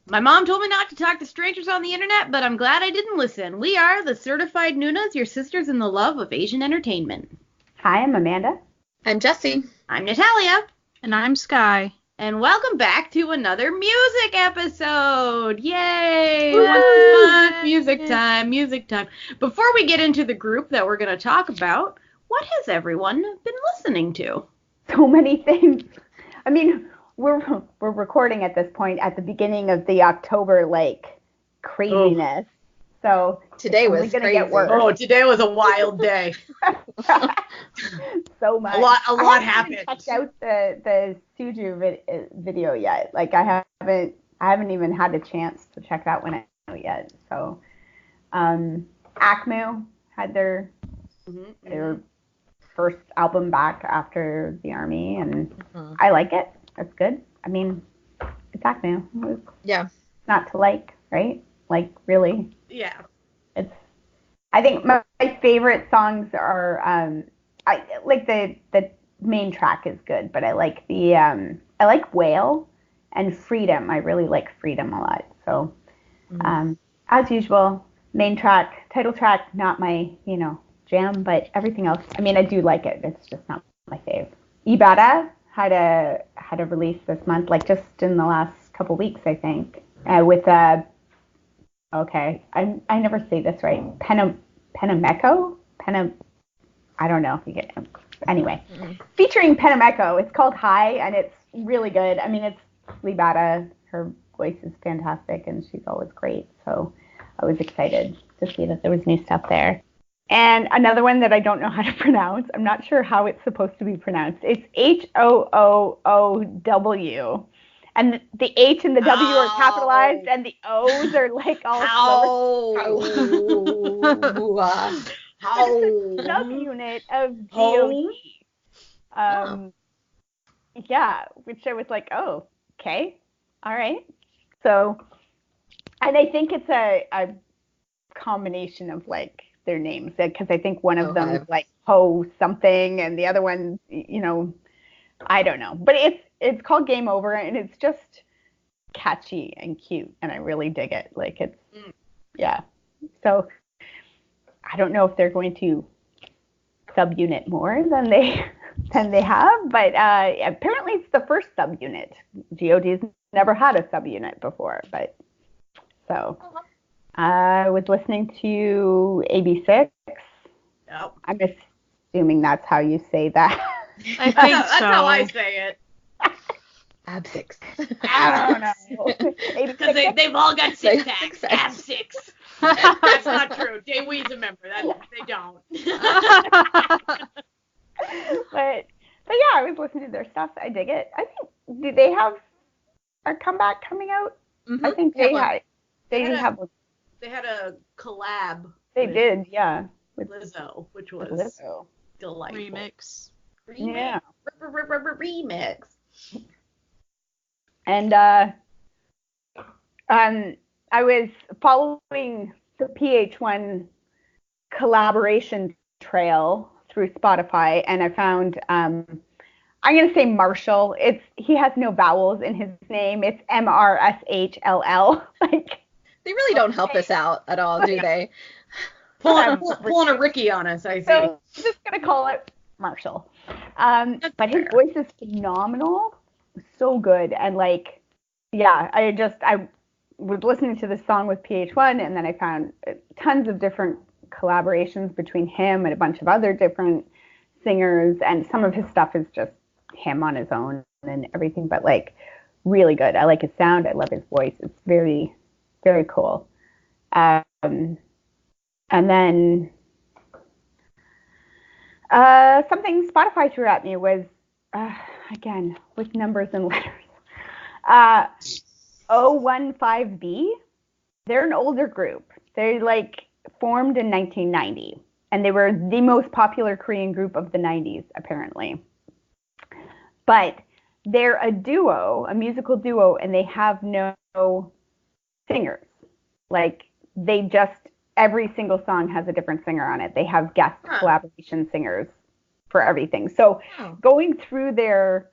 My mom told me not to talk to strangers on the internet, but I'm glad I didn't listen. We are the Certified Nunas, your sisters in the love of Asian entertainment. Hi, I'm Amanda. I'm Jessie. I'm Natalia. And I'm Sky. And welcome back to another music episode. Yay! Woo! Once a month, music time. Before we get into the group that we're going to talk about, what has everyone been listening to? So many things. I mean, we're recording at this point at the beginning of the October craziness. Oh. So today was gonna get worse. Oh, today was a wild day. So much. A lot happened. I haven't checked out the Suju video yet. I haven't even had a chance to check that one out yet. So, ACMU had their first album back after the army, and I like it. That's good. I mean, it's ACMU. Yeah. Not to like, right? Really. Yeah. I think my favorite songs are I like the main track is good, but I like I like Whale and Freedom. I really like Freedom a lot. So as usual, main track, title track, not my, jam, but everything else, I mean, I do like it. It's just not my fave. Ibada had a release this month, just in the last couple weeks, I think, with okay, I never say this right. Penameko? I don't know if you get it. Anyway, featuring Penameko. It's called High, and it's really good. I mean, it's Libada. Her voice is fantastic, and she's always great. So I was excited to see that there was new stuff there. And another one that I don't know how to pronounce. I'm not sure how it's supposed to be pronounced. It's Hoow. And the H and the W are capitalized, and the O's are all subunit of GOD. Yeah, which I was oh, okay, all right. So, and I think it's a combination of their names, because I think one of them is Ho something, and the other one, I don't know, but it's called Game Over, and it's just catchy and cute, and I really dig it. Yeah. So I don't know if they're going to subunit more than they have, but apparently it's the first subunit. GOD's never had a subunit before, but so I was listening to AB6. Oh. I'm assuming that's how you say that. I think that's how I say it. AB6. I don't know. Because they've all got six packs. AB6. That's not true. Jay Wee's a member. They don't. but yeah, I was listening to their stuff. I dig it. I think, did they have a comeback coming out? Mm-hmm. I think they had a collab. They did, yeah. With Lizzo, which was delightful. Remix. Yeah. Remix. And I was following the PH1 collaboration trail through Spotify, and I found I'm gonna say Marshall. He has no vowels in his name. It's MRSHLL. They really don't help us out at all, do they? Pulling a Ricky on us, I see. So I'm just gonna call it Marshall. But his voice is phenomenal, so good, and I was listening to this song with PH1, and then I found tons of different collaborations between him and a bunch of other different singers, and some of his stuff is just him on his own and everything, but really good. I like his sound. I love his voice. It's very, very cool. And then something Spotify threw at me was, again, with numbers and letters. 015B. They're an older group. They're formed in 1990, and they were the most popular Korean group of the 90s, apparently. But they're a duo, a musical duo, and they have no singers. Every single song has a different singer on it. They have guest collaboration singers for everything. So going through their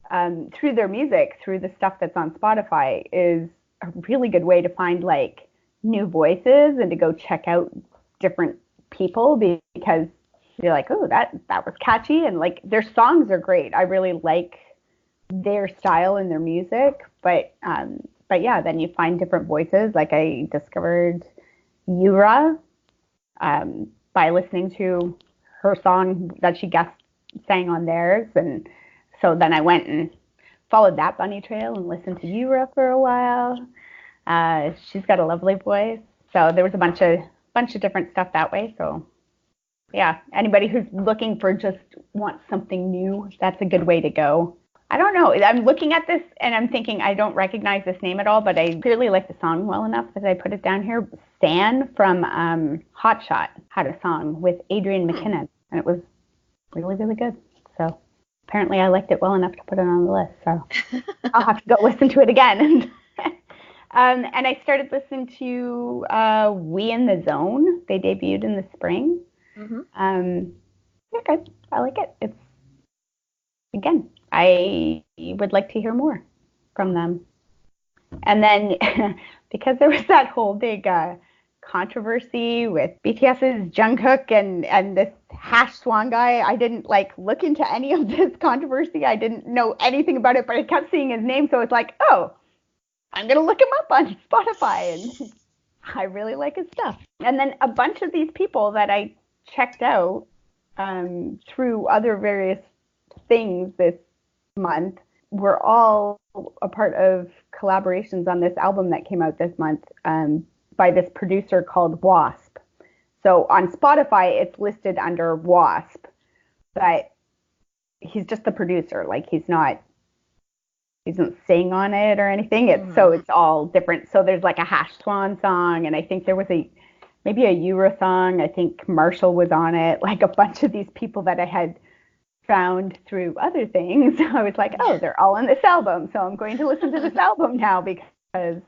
music, through the stuff that's on Spotify, is a really good way to find like new voices and to go check out different people because you're like, oh, that was catchy, and like their songs are great. I really like their style and their music, but yeah, then you find different voices. Like I discovered Yura by listening to her song that she guest sang on theirs, and so then I went and followed that bunny trail and listened to Yura for a while. She's got a lovely voice, so there was a bunch of different stuff that way. So yeah, anybody who's looking for just wants something new, that's a good way to go. I don't know. I'm looking at this and I'm thinking I don't recognize this name at all, but I clearly like the song well enough that I put it down here. Stan from Hot Shot had a song with Adrian McKinnon, and it was really, really good. So apparently I liked it well enough to put it on the list. So I'll have to go listen to it again. And I started listening to We in the Zone. They debuted in the spring. Okay, I like it. It's, again, I would like to hear more from them. And then because there was that whole big controversy with BTS's Jungkook and this Hash Swan guy, I didn't like look into any of this controversy. I didn't know anything about it, but I kept seeing his name, so it's like, oh, I'm gonna look him up on Spotify, and I really like his stuff. And then a bunch of these people that I checked out through other various things this month were all a part of collaborations on this album that came out this month by this producer called Wasp. So on Spotify, it's listed under Wasp, but he's just the producer. Like he doesn't sing on it or anything. So it's all different. So there's like a Hash Swan song, and I think there was maybe a Yura song. I think Marshall was on it. Like a bunch of these people that I had found through other things. I was like, oh, they're all on this album, so I'm going to listen to this album now because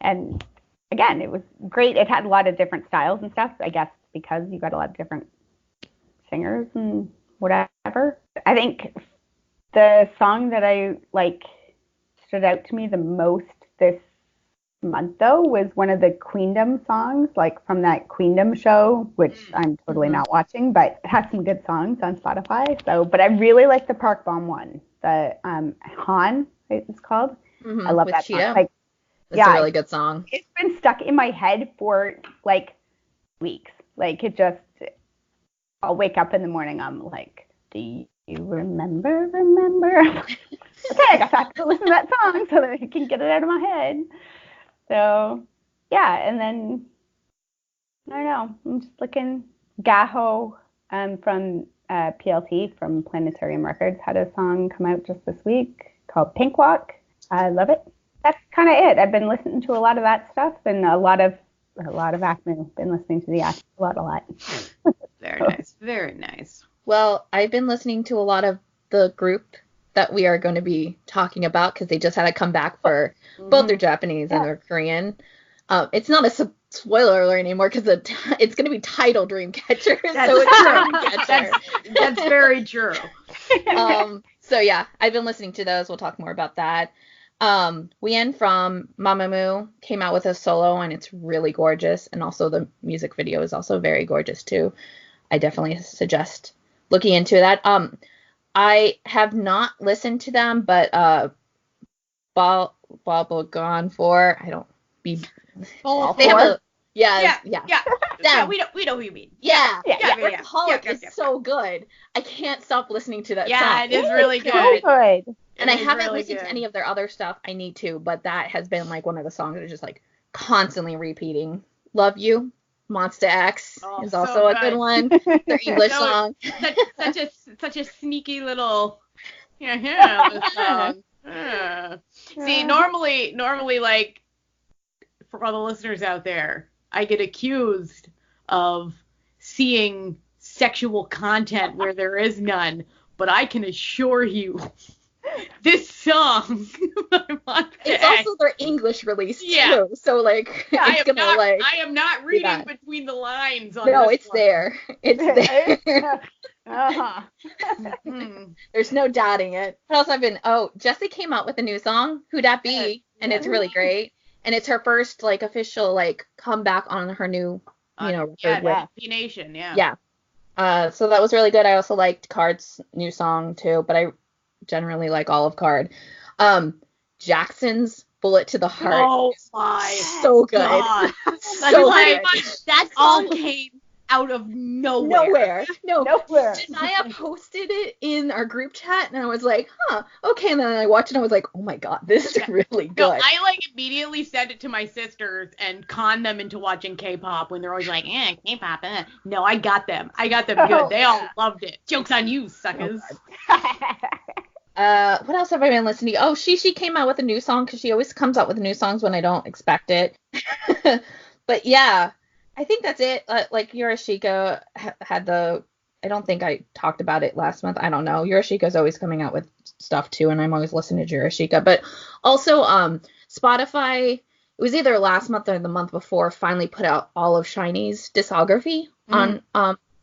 and again, it was great. It had a lot of different styles and stuff, I guess, because you got a lot of different singers and whatever. I think the song that I like stood out to me the most this month though was one of the Queendom songs, like from that Queendom show, which I'm totally not watching, but it has some good songs on Spotify. So, but I really like the Park Bomb one, the Han it's called. I love that song. Like, it's a really good song. It's been stuck in my head for like weeks. Like it just, I'll wake up in the morning, I'm like, do you remember? Okay, I guess I have to listen to that song so that I can get it out of my head. So, yeah, and then, I don't know, I'm just looking. Gaho from PLT, from Planetarium Records, had a song come out just this week called Pink Walk. I love it. That's kind of it. I've been listening to a lot of that stuff, and a lot of Acme. Been listening to the Acme a lot. Very nice, very nice. Well, I've been listening to a lot of the group that we are going to be talking about because they just had a comeback for both their Japanese and their Korean. It's not a spoiler alert anymore because it's going to be titled Dreamcatcher. That's very true. So yeah, I've been listening to those. We'll talk more about that. Wien from Mamamoo came out with a solo, and it's really gorgeous. And also the music video is also very gorgeous too. I definitely suggest looking into that. I have not listened to them, but Gone for, I don't be. They have a, yeah. We know who you mean. Yeah. Workaholic is so good. I can't stop listening to that song. Yeah, it is really good. So good. And I haven't listened to any of their other stuff. I need to, but that has been like one of the songs that is just like constantly repeating. Love You, Monsta X is also a good one. Their English song. Such a sneaky little song. See, normally, like, for all the listeners out there, I get accused of seeing sexual content where there is none, but I can assure you, this song, it's also their English release too, so like I am not reading between the lines on no, this it's one. there. It's there. Uh-huh. Mhm. There's no doubting it. What else I've been? Oh, Jessie came out with a new song, Who Dat Be, and it's really great. And it's her first like official like comeback on her new, record. Yeah, P Nation, yeah. Yeah. So that was really good. I also liked Card's new song too, but I generally like all of Card. Jackson's Bullet to the Heart. Oh my So good. God. So Like, good. that all came out of nowhere. Nowhere. Naya posted it in our group chat, and I was like, okay. And then I watched it, and I was like, oh my God, this is really good. No, I like immediately sent it to my sisters and conned them into watching K-pop when they're always like, K-pop. No, I got them good. They all loved it. Joke's on you, suckers. What else have I been listening to? Oh, Shishi came out with a new song because she always comes out with new songs when I don't expect it. But yeah, I think that's it. Like Yorishika had I don't think I talked about it last month. I don't know. Yorishika's always coming out with stuff too, and I'm always listening to Yorishika. But also, Spotify, it was either last month or the month before, finally put out all of SHINee's discography on.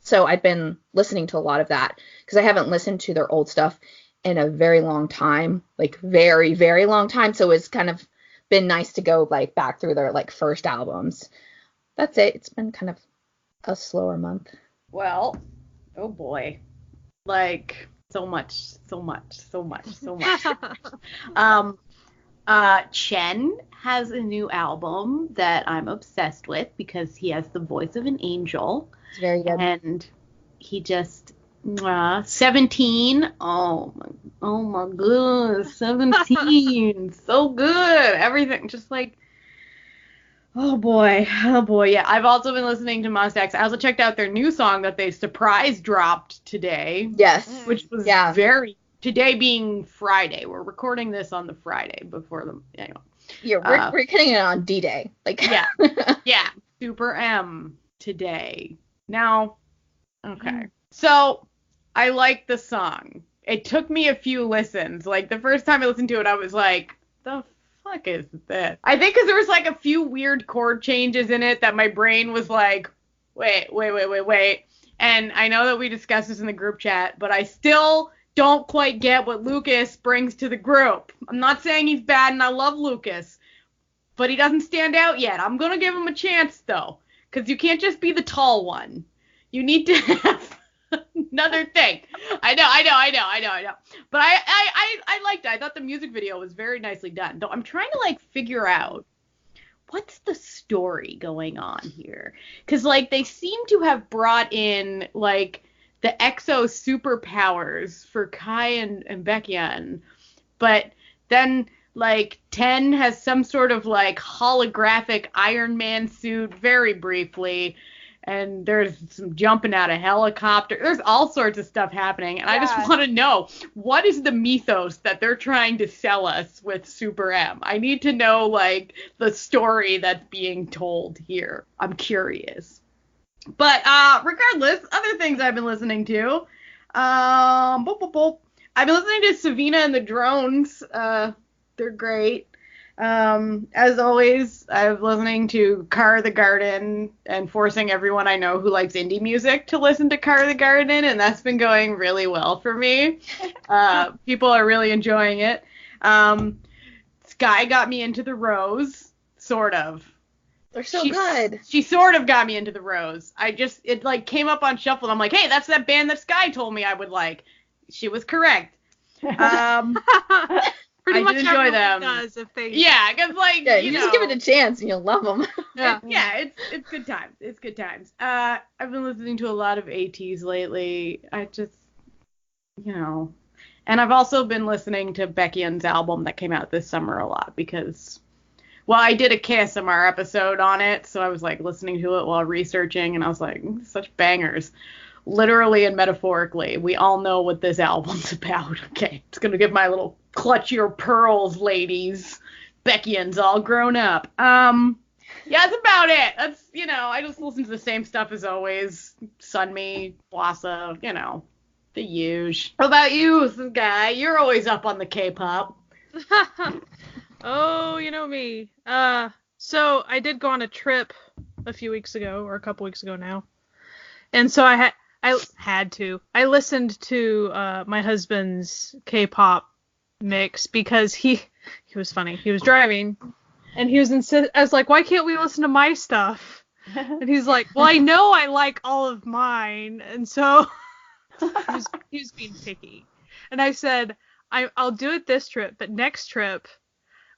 So I've been listening to a lot of that because I haven't listened to their old stuff in a very long time, like very, very long time. So it's kind of been nice to go like back through their like first albums. That's it. It's been kind of a slower month. Well, oh boy. Like, so much. Chen has a new album that I'm obsessed with because he has the voice of an angel. It's very good. And he just 17. Oh my goodness, 17. So good. Everything just like, oh boy, yeah. I've also been listening to Monsta X. I also checked out their new song that they surprise dropped today. Yes. Which was today being Friday. We're recording this on the Friday before the, anyway. Yeah, we're getting it on D-Day. Like, yeah, Super M today. Now, okay. So, I like the song. It took me a few listens. Like, the first time I listened to it, I was like, the fuck is this? I think because there was, like, a few weird chord changes in it that my brain was like, wait. And I know that we discussed this in the group chat, but I still don't quite get what Lucas brings to the group. I'm not saying he's bad, and I love Lucas, but he doesn't stand out yet. I'm going to give him a chance, though, because you can't just be the tall one. You need to have another thing. I know. But I liked it. I thought the music video was very nicely done. Though I'm trying to like figure out what's the story going on here. Because like they seem to have brought in like the Exo superpowers for Kai and Baekhyun. But then like Ten has some sort of like holographic Iron Man suit very briefly. And there's some jumping out of helicopter. There's all sorts of stuff happening. And I just want to know, what is the mythos that they're trying to sell us with Super M? I need to know, like, the story that's being told here. I'm curious. But regardless, other things I've been listening to. I've been listening to Savina and the Drones. They're great. As always, I'm listening to Car the Garden and forcing everyone I know who likes indie music to listen to Car the Garden, and that's been going really well for me. People are really enjoying it. Sky got me into the Rose, sort of. They're so good. She sort of got me into the Rose. It like came up on shuffle, and I'm like, hey, that's that band that Sky told me I would like. She was correct. Pretty much enjoy them. Does if they... Yeah, because like you just give it a chance and you'll love them. It's good times. It's good times. I've been listening to a lot of ATs lately. I just, and I've also been listening to Baekhyun's album that came out this summer a lot because, well, I did a KSMR episode on it, so I was like listening to it while researching, and I was like, such bangers. Literally and metaphorically, we all know what this album's about. Okay, it's gonna give my little clutch your pearls, ladies. Baekhyun's all grown up. Yeah, that's about it. That's, I just listen to the same stuff as always. Sunmi, Blassa, the huge. What about you, this guy? You're always up on the K-pop. Oh, you know me. So I did go on a trip a few weeks ago, or a couple weeks ago now. And so I had to. I listened to my husband's K-pop mix because he was funny. He was driving and he was I was like, why can't we listen to my stuff? And he's like, well, I know I like all of mine, and so he was being picky. And I said, I'll do it this trip, but next trip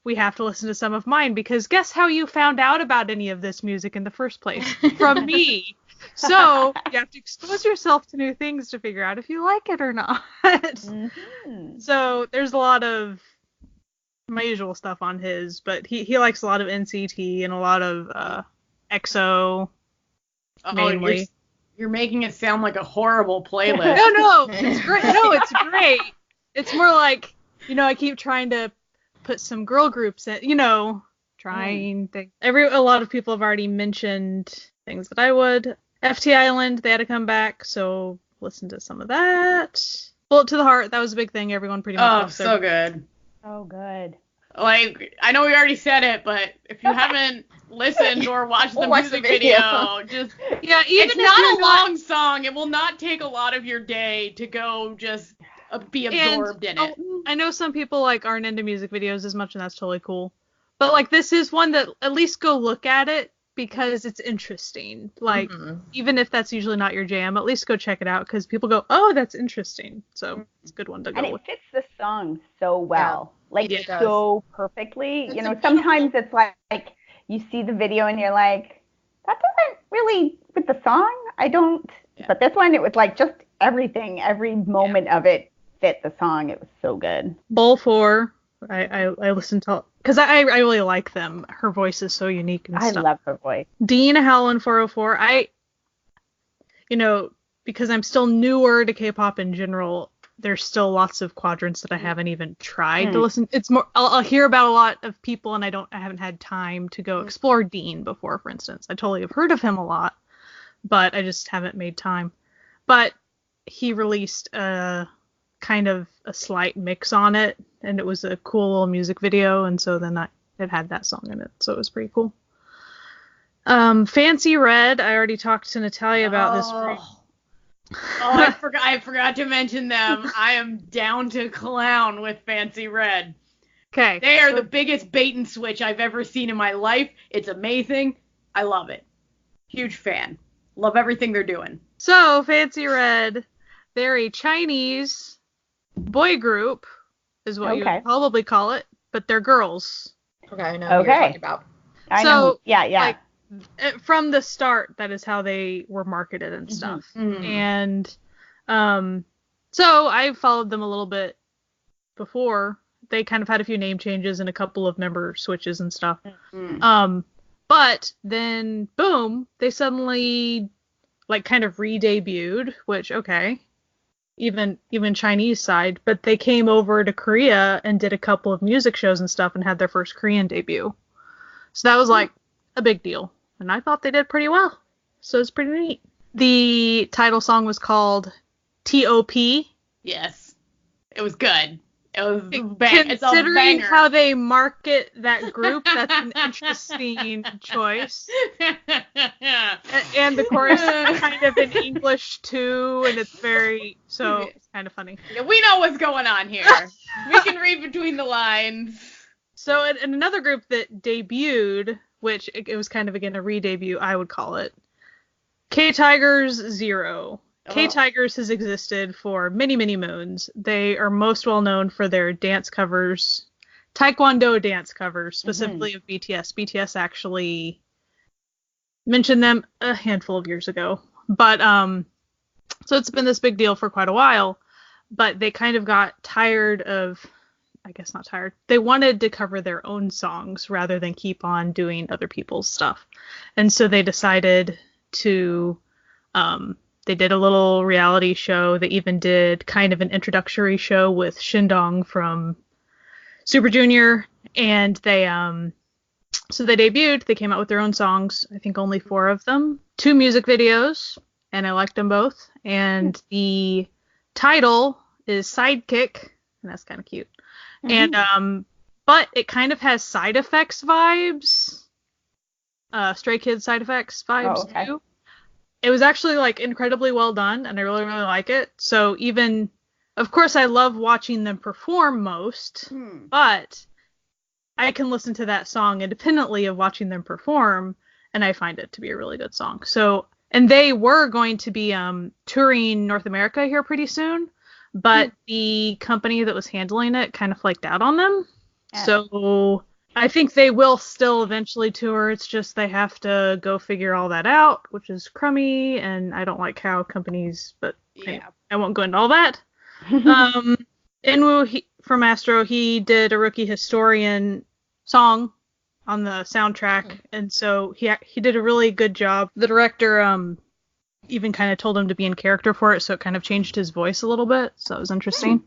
we have to listen to some of mine because guess how you found out about any of this music in the first place? From me. So you have to expose yourself to new things to figure out if you like it or not. Mm-hmm. So there's a lot of my usual stuff on his, but he likes a lot of NCT and a lot of EXO mainly. You're making it sound like a horrible playlist. No, it's great. No, it's great. It's more like, I keep trying to put some girl groups in, trying things. A lot of people have already mentioned things that I would. FT Island, they had to come back, so listen to some of that. Bullet to the Heart, that was a big thing. Everyone pretty much loves so good. Oh, good. Like, I know we already said it, but if you haven't listened or watched the music video, just even it's not a long song. It will not take a lot of your day to go just be absorbed in it. I know some people aren't into music videos as much, and that's totally cool. But this is one that at least go look at it because it's interesting. Even if that's usually not your jam, at least go check it out because people go, oh, that's interesting. So it's a good one to go with. And it fits the song so well. Yeah. So perfectly. Sometimes it's like you see the video and you're like, that doesn't really fit the song. I don't. Yeah. But this one, it was just everything, every moment of it fit the song. It was so good. Bull 4, I listened to, because I really like them. Her voice is so unique and stuff. I love her voice. Dean Howlin' 404, because I'm still newer to K-pop in general, there's still lots of quadrants that I haven't even tried to listen. It's more, I'll hear about a lot of people and I haven't had time to go explore Dean before, for instance. I totally have heard of him a lot, but I just haven't made time. But he released kind of a slight mix on it, and it was a cool little music video, and so then it had that song in it, so it was pretty cool. Fancy Red, I already talked to Natalia about this. I forgot to mention them. I am down to clown with Fancy Red. Okay. They are the biggest bait and switch I've ever seen in my life. It's amazing. I love it. Huge fan. Love everything they're doing. So, Fancy Red, they're a Chinese boy group, is what you would probably call it, but they're girls. Okay, I know what you're talking about. I know. Yeah. From the start, that is how they were marketed and stuff. Mm-hmm. And so I followed them a little bit before. They kind of had a few name changes and a couple of member switches and stuff. Mm-hmm. But then, boom, they suddenly kind of re-debuted, which, okay, even Chinese side, but they came over to Korea and did a couple of music shows and stuff and had their first Korean debut. So that was a big deal. And I thought they did pretty well. So it's pretty neat. The title song was called T.O.P. Yes. It was good. It was Considering how they market that group, that's an interesting choice. And the chorus is kind of in English too, and it's it's kind of funny. Yeah, we know what's going on here. We can read between the lines. So, and another group that debuted, which it was kind of, again, a re-debut, I would call it, K-Tigers Zero. K-Tigers has existed for many, many moons. They are most well known for their dance covers, Taekwondo dance covers, specifically of BTS. BTS actually mentioned them a handful of years ago. But, so it's been this big deal for quite a while. But they kind of got tired of, I guess not tired, they wanted to cover their own songs rather than keep on doing other people's stuff. And so they decided to, they did a little reality show. They even did kind of an introductory show with Shindong from Super Junior. And they, so they debuted, they came out with their own songs, I think only 4 of them, 2 music videos, and I liked them both. And the title is Sidekick, and that's kind of cute. And, but it kind of has Side Effects vibes, Stray Kids Side Effects vibes too. it was actually like incredibly well done, and I really, really like it. So even, of course, I love watching them perform most, but I can listen to that song independently of watching them perform, and I find it to be a really good song. So, and they were going to be touring North America here pretty soon, but the company that was handling it kind of flaked out on them. Yeah. So I think they will still eventually tour. It's just they have to go figure all that out, which is crummy, and I don't like how companies, but anyway, I won't go into all that. Inwoo from Astro, he did a Rookie Historian song on the soundtrack, and so he did a really good job. The director even kind of told him to be in character for it, so it kind of changed his voice a little bit, so it was interesting.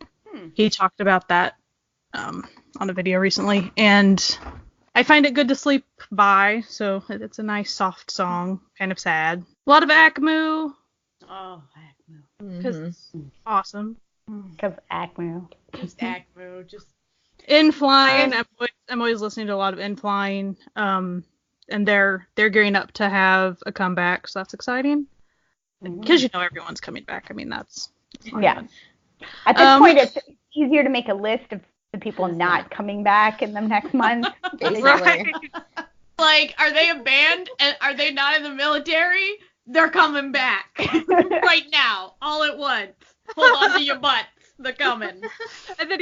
He talked about that on a video recently, and I find it good to sleep by, so it's a nice soft song, kind of sad. A lot of Acmu. Oh, Acmu. Because it's awesome. Because Acmu. Just Acmu. Just In Flying. I'm always listening to a lot of In Flying. And they're gearing up to have a comeback, so that's exciting. Because everyone's coming back. I mean, that's yeah. At this point, it's easier to make a list of the people not coming back in the next month. Right. Like, are they a band and are they not in the military? They're coming back right now, all at once. Hold on to your butts. They're coming. And then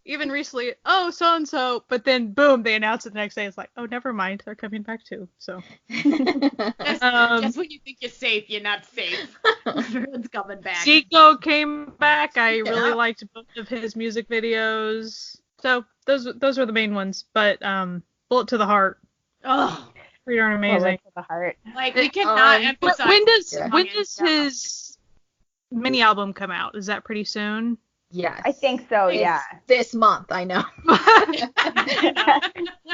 even recently, so-and-so, but then boom, they announced it the next day. It's like, oh, never mind, they're coming back too. So just when you think you're safe, you're not safe. Everyone's coming back. Zico came back. I really liked both of his music videos. So those are the main ones. But Bullet to the Heart. Oh, pretty darn amazing. Bullet to the Heart. Like, we cannot emphasize. When does his mini album come out? Is that pretty soon? Yes. I think so, yeah. This month, I know.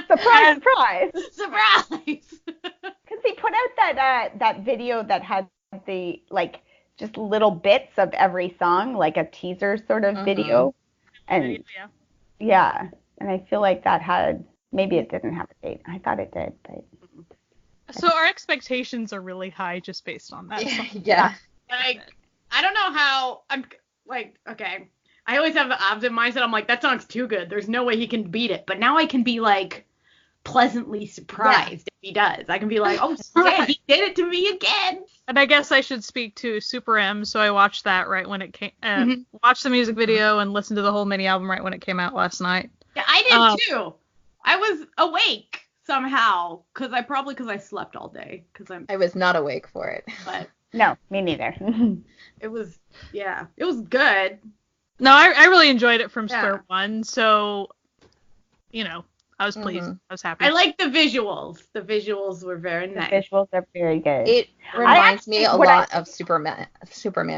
Surprise! Surprise! Because he put out that video that had the, like, just little bits of every song, like a teaser sort of video. And yeah, and I feel like that had, maybe it didn't have a date. I thought it did, but. So our expectations are really high just based on that. Yeah. Like, I don't know how, I'm, like, okay. I always have the opposite mindset. I'm like, that song's too good. There's no way he can beat it. But now I can be, like, pleasantly surprised if he does. I can be like, oh, shit, he did it to me again. And I guess I should speak to Super M. So I watched that right when it came, watched the music video and listened to the whole mini album right when it came out last night. Yeah, I did too. I was awake somehow because I slept all day. I was not awake for it. But no, me neither. it was good. No, I really enjoyed it from square one, so, I was pleased. I was happy. I like the visuals. The visuals were very nice. The visuals are very good. It reminds me a lot of Superman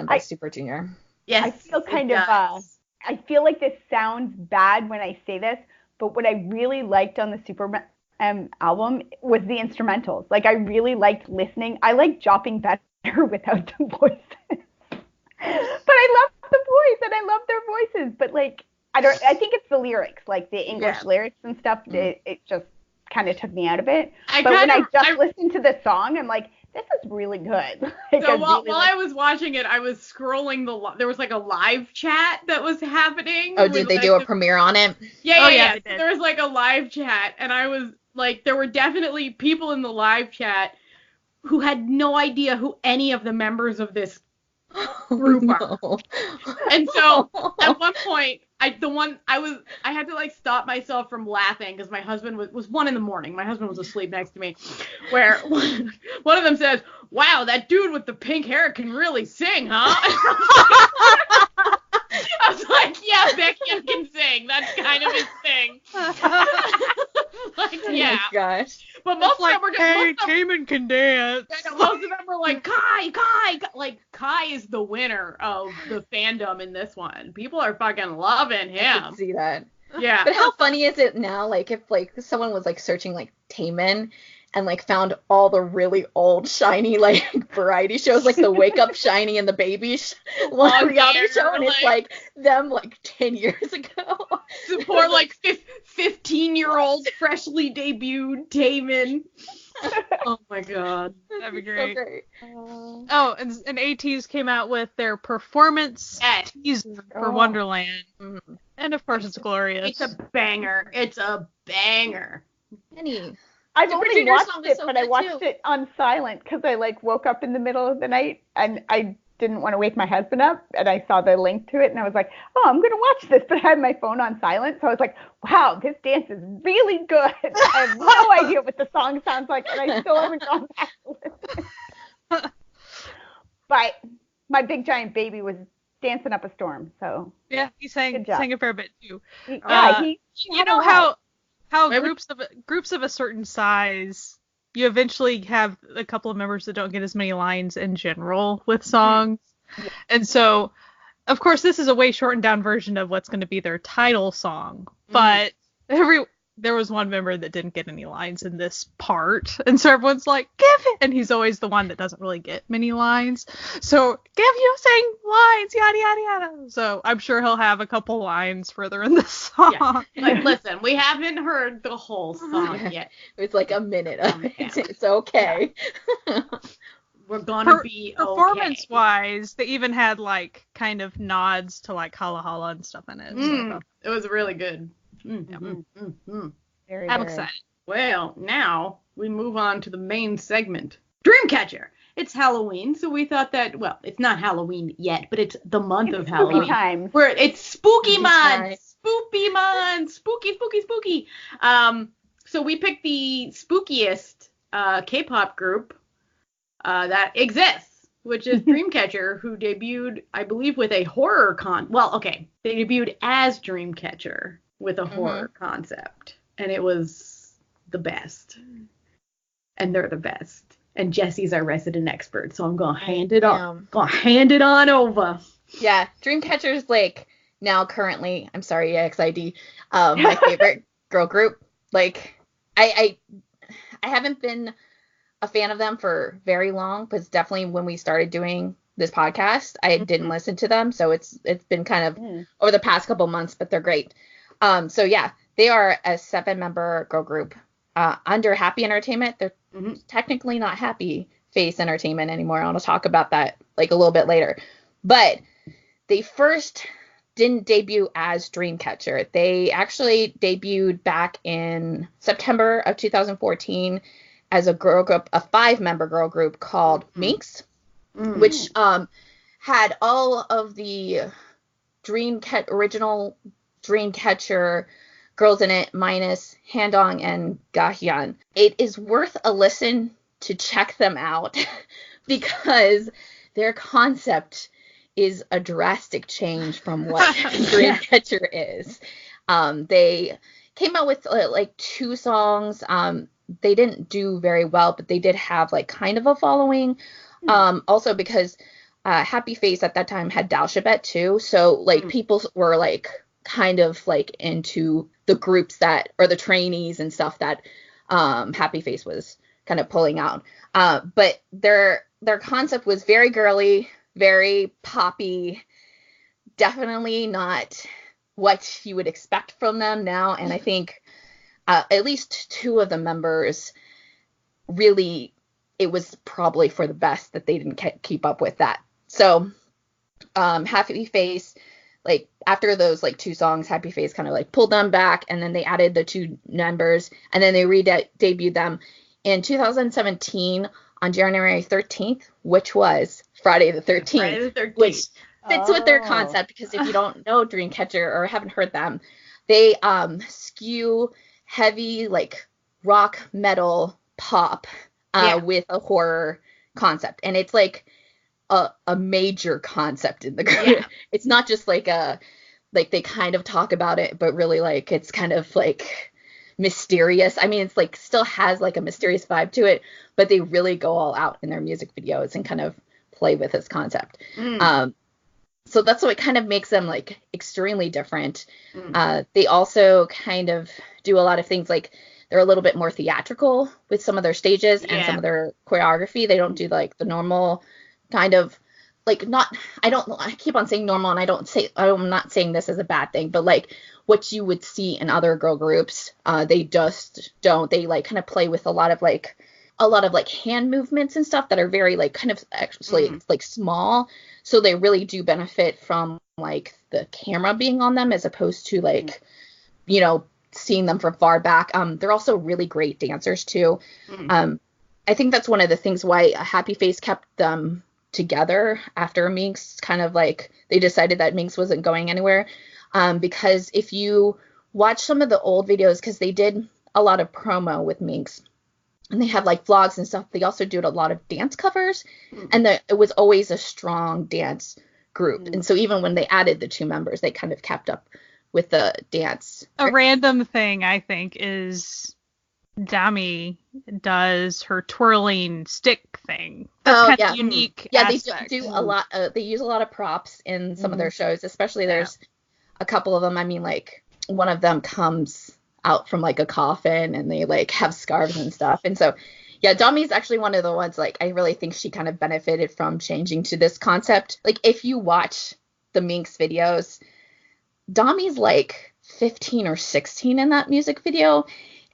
by Super Junior. Yes, I feel I feel like this sounds bad when I say this, but what I really liked on the Superman album was the instrumentals. Like, I really liked listening. I like jopping better without the voices. But I love the voice and I love their voices. But like, I think it's the lyrics, like the English lyrics and stuff. It just kind of took me out of it. But when I listened to the song, I'm like, this is really good. Like, so while I was watching it, I was scrolling there was like a live chat that was happening. Oh, did they do a premiere on it? Yeah. There was like a live chat, and I was like, there were definitely people in the live chat who had no idea who any of the members of this group are. And so at one point, I had to like stop myself from laughing because my husband was 1 a.m. My husband was asleep next to me, where one of them says, "Wow, that dude with the pink hair can really sing, huh?" I was like, yeah, Becky can sing. That's kind of his thing. Like, yeah. Oh my gosh. But most of them were just, hey, Cayman can dance. Most of them were like, Kai. Like, Kai is the winner of the fandom in this one. People are fucking loving him. I can see that. Yeah. But how funny is it now, like, if, like, someone was, like, searching, like, Taemin and, like, found all the really old, shiny, like, variety shows, like the Wake Up Shiny and the Baby reality show, and it's, like, them, like, 10 years ago. The poor, like, 15-year-old freshly debuted Taemin. Oh my god. That'd be So great. great. Oh, and ATEEZ came out with their performance Yes. teaser for Oh. Wonderland. Mhm. And of course it's glorious. It's a banger. It's a banger. Penny. I've Super only Junior watched song was it, so but I good, watched too. it on silent because I like woke up in the middle of the night and I didn't want to wake my husband up, and I saw the link to it and I was like, oh, I'm gonna watch this, but I had my phone on silent, so I was like, wow, this dance is really good. I have no idea what the song sounds like, and I still haven't gone back to listen. But my big giant baby was dancing up a storm, so Yeah, he sang Good job. a fair bit too. he You had a know lot. how Why would- groups of a certain size, you eventually have a couple of members that don't get as many lines in general with songs. And so, of course, this is a way shortened down version of what's going to be their title song. But there was one member that didn't get any lines in this part. And so everyone's like, give it. And he's always the one that doesn't really get many lines. So give you sing lines, yada, yada, yada. So I'm sure he'll have a couple lines further in the song. Yeah. Like, listen, we haven't heard the whole song yet. It's like a minute of it. Yeah. It's okay. We're gonna be okay. Performance-wise, they even had, like, kind of nods to, like, Hala Hala and stuff in it. So I thought, It was really good. Very, I'm very. excited. Well, now we move on to the main segment. Dreamcatcher. It's Halloween, so we thought that, well, it's not Halloween yet, but it's the month of Spooky Halloween. times. It's spooky month. Right. Spooky month. Spooky, spooky, spooky. So we picked the spookiest K-pop group that exists, which is Dreamcatcher, who debuted, I believe, with a horror they debuted as Dreamcatcher with a horror concept, and it was the best. And they're the best. And Jesse's our resident expert, so I'm gonna hand it on. Gonna hand it on over. Yeah, Dreamcatcher's like now currently, I'm sorry, EXID, my favorite girl group. Like I haven't been a fan of them for very long, but it's definitely when we started doing this podcast, I didn't listen to them, so it's been kind of over the past couple months, but they're great. So yeah, they are a 7-member girl group under Happy Entertainment. They're technically not Happy Face Entertainment anymore. I'll talk about that like a little bit later. But they first didn't debut as Dreamcatcher. They actually debuted back in September of 2014 as a girl group, a 5-member girl group called Minx, which had all of the original Dreamcatcher girls in it, minus Handong and Gahyun. It is worth a listen to check them out because their concept is a drastic change from what Dreamcatcher is. They came out with like 2 songs. They didn't do very well, but they did have like kind of a following. Also because Happy Face at that time had Dalshabet too, so like people were like kind of like into the groups that, or the trainees and stuff that Happy Face was kind of pulling out. But their concept was very girly, very poppy, definitely not what you would expect from them now. And I think at least 2 of the members really, it was probably for the best that they didn't keep up with that. So Happy Face, like after those like 2 songs, Happy Face kind of like pulled them back, and then they added the 2 members, and then they debuted them in 2017 on January 13th, which was Friday the 13th, Friday the 13th. which fits with their concept, because if you don't know Dreamcatcher or haven't heard them, they skew heavy like rock, metal, pop with a horror concept, and it's like a major concept in the group. Yeah. It's not just like they kind of talk about it, but really like it's kind of like mysterious. I mean, it's like still has like a mysterious vibe to it, but they really go all out in their music videos and kind of play with this concept. So that's what kind of makes them like extremely different. They also kind of do a lot of things, like they're a little bit more theatrical with some of their stages and some of their choreography. They don't do like the normal kind of like, I keep on saying normal, and I'm not saying this as a bad thing, but like what you would see in other girl groups, they just don't. They like kind of play with a lot of like a lot of like hand movements and stuff that are very like kind of actually like small. So they really do benefit from like the camera being on them as opposed to like, you know, seeing them from far back. They're also really great dancers too. I think that's one of the things why Happy Face kept them together after Minx, kind of like they decided that Minx wasn't going anywhere. Because if you watch some of the old videos, because they did a lot of promo with Minx, and they have like vlogs and stuff, they also did a lot of dance covers, and it was always a strong dance group. And so even when they added the 2 members, they kind of kept up with the dance. A random thing I think is Dami does her twirling stick thing. That's kind of unique. Yeah, aspect. They do a lot. They use a lot of props in some of their shows, especially there's a couple of them. I mean, like one of them comes out from like a coffin and they like have scarves and stuff. And so, yeah, Dami's actually one of the ones like I really think she kind of benefited from changing to this concept. Like if you watch the Minx videos, Dami's like 15 or 16 in that music video.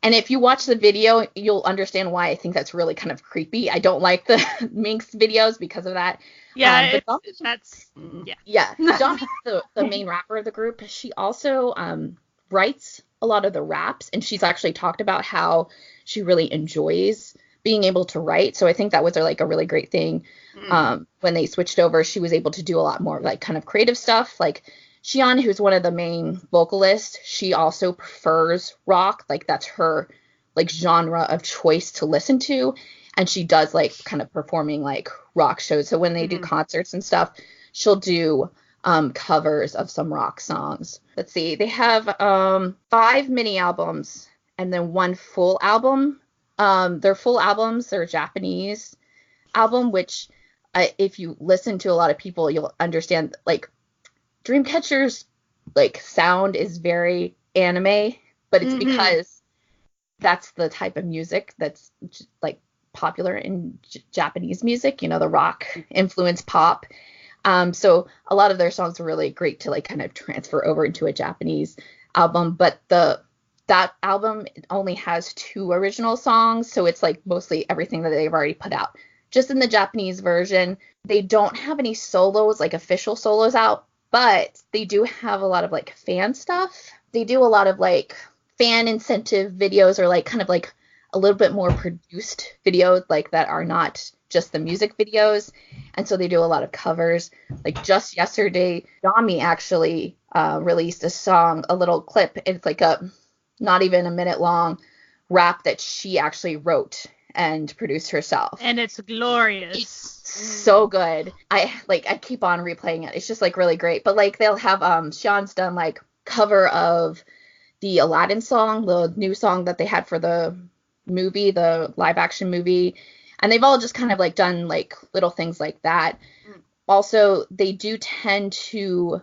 And if you watch the video, you'll understand why I think that's really kind of creepy. I don't like the Minx videos because of that. Yeah, Dami's the main rapper of the group. She also writes a lot of the raps, and she's actually talked about how she really enjoys being able to write. So I think that was like a really great thing. When they switched over, she was able to do a lot more like kind of creative stuff. Like Xian, who's one of the main vocalists, she also prefers rock. Like that's her like genre of choice to listen to. And she does like kind of performing like rock shows. So when they do concerts and stuff, she'll do covers of some rock songs. Let's see. They have 5 mini albums and then 1 full album. Their full albums, they're Japanese album, which if you listen to a lot of people, you'll understand like Dreamcatcher's like sound is very anime, but it's because that's the type of music that's like popular in Japanese music, you know, the rock influence pop. So a lot of their songs are really great to like kind of transfer over into a Japanese album, but that album only has 2 original songs, so it's like mostly everything that they've already put out. Just in the Japanese version, they don't have any solos, like official solos out, but they do have a lot of like fan stuff. They do a lot of like fan incentive videos or like kind of like a little bit more produced videos like that are not just the music videos. And so they do a lot of covers. Like just yesterday, Dami actually released a song, a little clip. It's like a not even a minute long rap that she actually wrote and produced herself. And it's glorious. It's so good. I keep on replaying it. It's just like really great. But like they'll have Sean's done like cover of the Aladdin song, the new song that they had for the movie, the live action movie. And they've all just kind of like done like little things like that. Also, they do tend to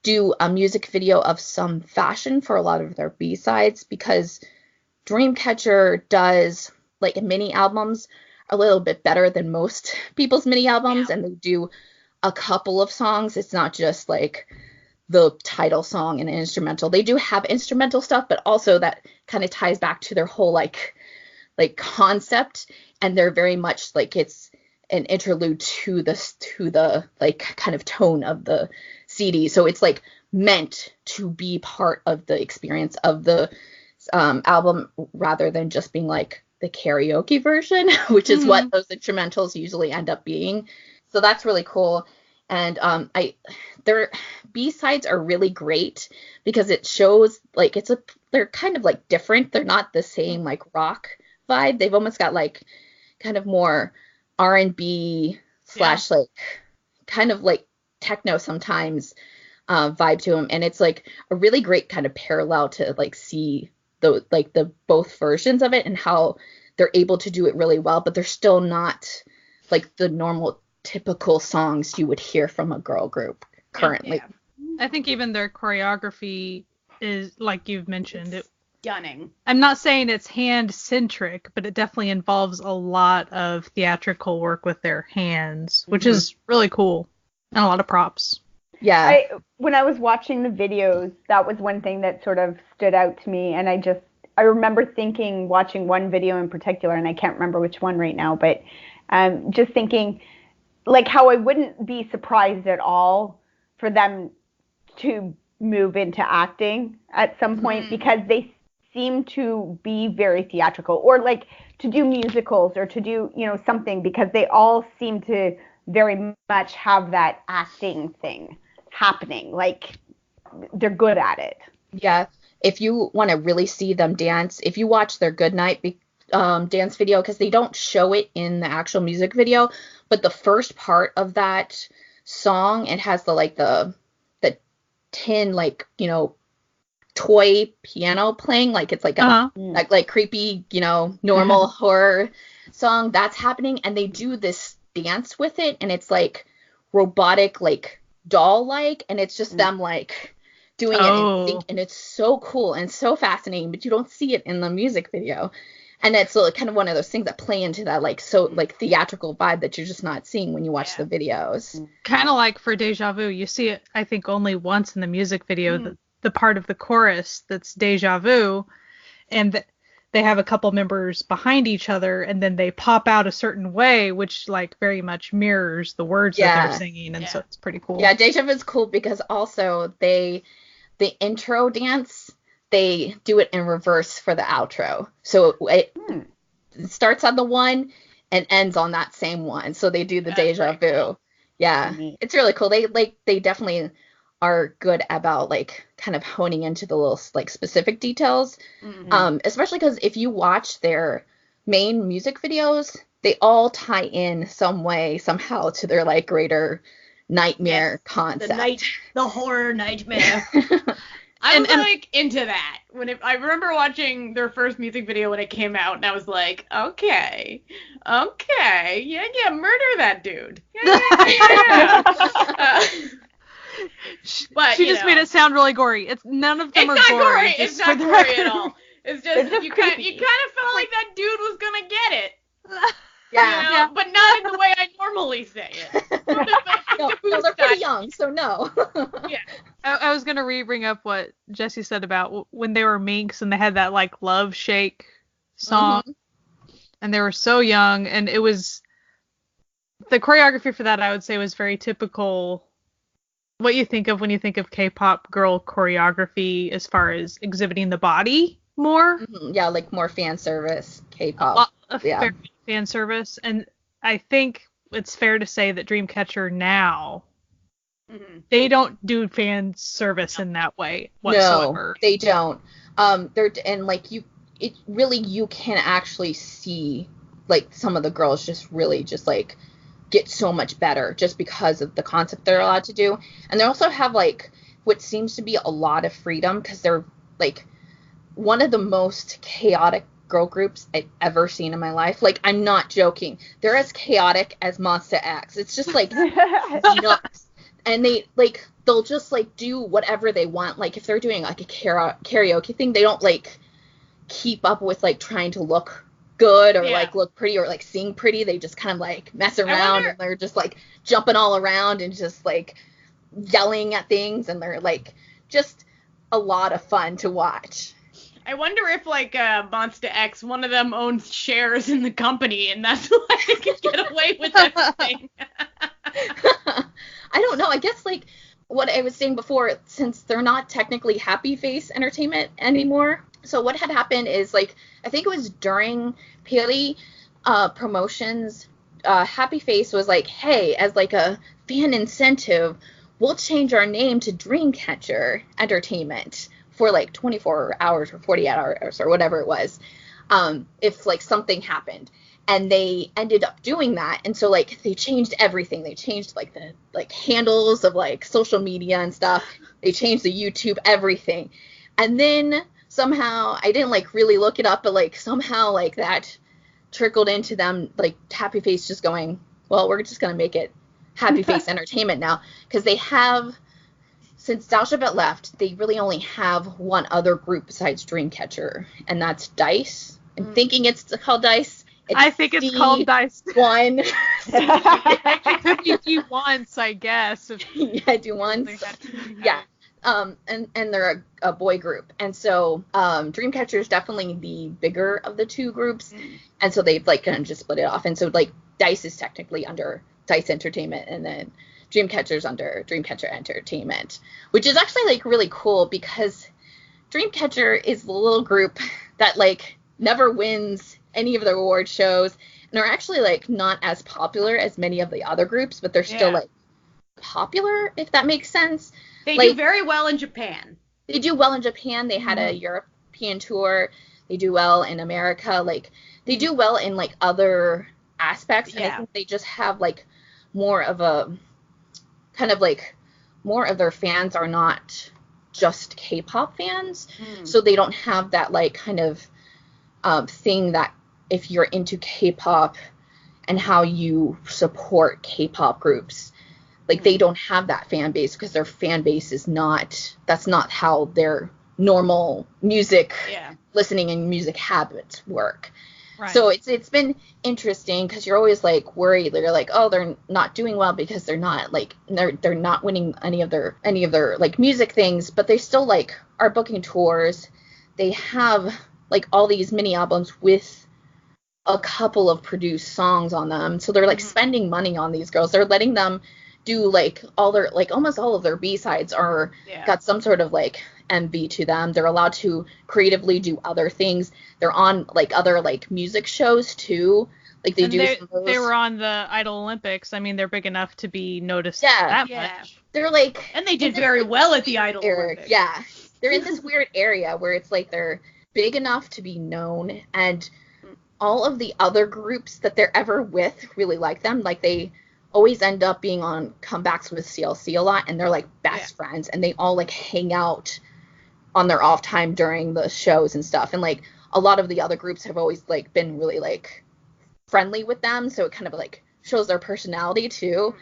do a music video of some fashion for a lot of their B-sides because Dreamcatcher does like mini albums a little bit better than most people's mini albums, and they do a couple of songs. It's not just like the title song and an instrumental. They do have instrumental stuff, but also that kind of ties back to their whole like concept, and they're very much like it's an interlude to the like kind of tone of the CD. So it's like meant to be part of the experience of the album rather than just being like the karaoke version, which is what those instrumentals usually end up being. So that's really cool. And their B-sides are really great because it shows like they're kind of like different. They're not the same like rock vibe. They've almost got like kind of more R&B / like kind of like techno sometimes vibe to them. And it's like a really great kind of parallel to like see the both versions of it and how they're able to do it really well, but they're still not like the normal typical songs you would hear from a girl group currently. I think even their choreography is, like you've mentioned, stunning. I'm not saying it's hand centric, but it definitely involves a lot of theatrical work with their hands, which is really cool, and a lot of props. When I was watching the videos, that was one thing that sort of stood out to me, and I remember thinking, watching one video in particular, and I can't remember which one right now, but just thinking like how I wouldn't be surprised at all for them to move into acting at some point because they seem to be very theatrical, or like to do musicals or to do, something, because they all seem to very much have that acting thing happening. Like they're good at it. Yeah. If you want to really see them dance, if you watch their Goodnight dance video, because they don't show it in the actual music video, but the first part of that song, it has the tin, like, toy piano playing, like it's like a like creepy, normal horror song that's happening, and they do this dance with it, and it's like robotic, like doll like, and it's just them like doing it in sync, and it's so cool and so fascinating, but you don't see it in the music video. And it's kind of one of those things that play into that theatrical vibe that you're just not seeing when you watch the videos. Kind of like for Deja Vu, you see it, I think, only once in the music video, the part of the chorus that's Deja Vu, and they have a couple members behind each other, and then they pop out a certain way, which like very much mirrors the words that they're singing, and so it's pretty cool. Yeah, Deja Vu is cool because also the intro dance, they do it in reverse for the outro. So it starts on the one and ends on that same one. So they do the Deja Vu. Cool. Yeah, it's really cool. They definitely are good about like kind of honing into the little like specific details. Especially because if you watch their main music videos, they all tie in some way, somehow, to their like greater nightmare concept. The horror nightmare. I was like into that I remember watching their first music video when it came out, and I was like, okay, yeah, murder that dude. Yeah. But she just made it sound really gory. It's none of them are gory. It's not gory at all. It's just you kind of felt like that dude was gonna get it. Yeah. But not in the way I normally say it. No, they're pretty young, so no. Yeah. I was going to bring up what Jesse said about when they were minks and they had that like Love Shake song, and they were so young, and it was, the choreography for that I would say was very typical what you think of when you think of K-pop girl choreography as far as exhibiting the body more. Yeah, like more fan service K-pop. Fan service, and I think it's fair to say that Dreamcatcher now, they don't do fan service in that way whatsoever. No, they don't. You can actually see like some of the girls just really just like get so much better just because of the concept they're allowed to do, and they also have like what seems to be a lot of freedom because they're like one of the most chaotic girl groups I've ever seen in my life. Like, I'm not joking. They're as chaotic as Monsta X. It's just like nuts. And they'll just like do whatever they want. Like if they're doing like a karaoke thing, they don't like keep up with like trying to look good or like look pretty or like sing pretty. They just kind of like mess around and they're just like jumping all around and just like yelling at things, and they're like just a lot of fun to watch. I wonder if, like, Monsta X, one of them owns shares in the company, and that's why they can get away with everything. I don't know. I guess, like, what I was saying before, since they're not technically Happy Face Entertainment anymore, so what had happened is, like, I think it was during Piri promotions, Happy Face was like, hey, as, like, a fan incentive, we'll change our name to Dreamcatcher Entertainment for like 24 hours or 48 hours or whatever it was, if like something happened. And they ended up doing that, and so like they changed everything. They changed like the like handles of like social media and stuff. They changed the YouTube, everything. And then somehow, I didn't like really look it up, but like somehow like that trickled into them, like Happy Face just going, well, we're just gonna make it Happy Face Entertainment now, because they have, since Dalshabet left, they really only have one other group besides Dreamcatcher, and that's Dice. I'm thinking it's called Dice. I think it's called Dice. One. It could be D once, I guess. Yeah, do once. Yeah. And they're a boy group. And so Dreamcatcher is definitely the bigger of the two groups. And so they've like kind of just split it off. And so like Dice is technically under Dice Entertainment, and then Dreamcatcher's under Dreamcatcher Entertainment, which is actually like really cool because Dreamcatcher is the little group that like never wins any of the award shows and are actually like not as popular as many of the other groups, but they're still like popular, if that makes sense. They like, do very well in Japan. They do well in Japan. They had a European tour. They do well in America. Like they do well in like other aspects. And I think they just have like more of a kind of like more of their fans are not just K-pop fans. So they don't have that like kind of thing that if you're into K-pop and how you support K-pop groups, like they don't have that fan base because their fan base is not, that's not how their normal music listening and music habits work. Right. So it's been interesting because you're always like worried. You're like, oh, they're not doing well because they're not like they're not winning any of their like music things, but they still like are booking tours. They have like all these mini albums with a couple of produced songs on them. So they're like spending money on these girls. They're letting them do like all their like almost all of their B-sides are got some sort of like MV to them. They're allowed to creatively do other things. They're on like other like music shows too. Like they were on the Idol Olympics. I mean, they're big enough to be noticed that much. They're like, and they did very well at the Idol Olympics. Yeah, they're in this weird area where it's like they're big enough to be known, and all of the other groups that they're ever with really like them. Like they always end up being on comebacks with CLC a lot, and they're like best friends, and they all like hang out on their off time during the shows and stuff. And like a lot of the other groups have always like been really like friendly with them, so it kind of like shows their personality too.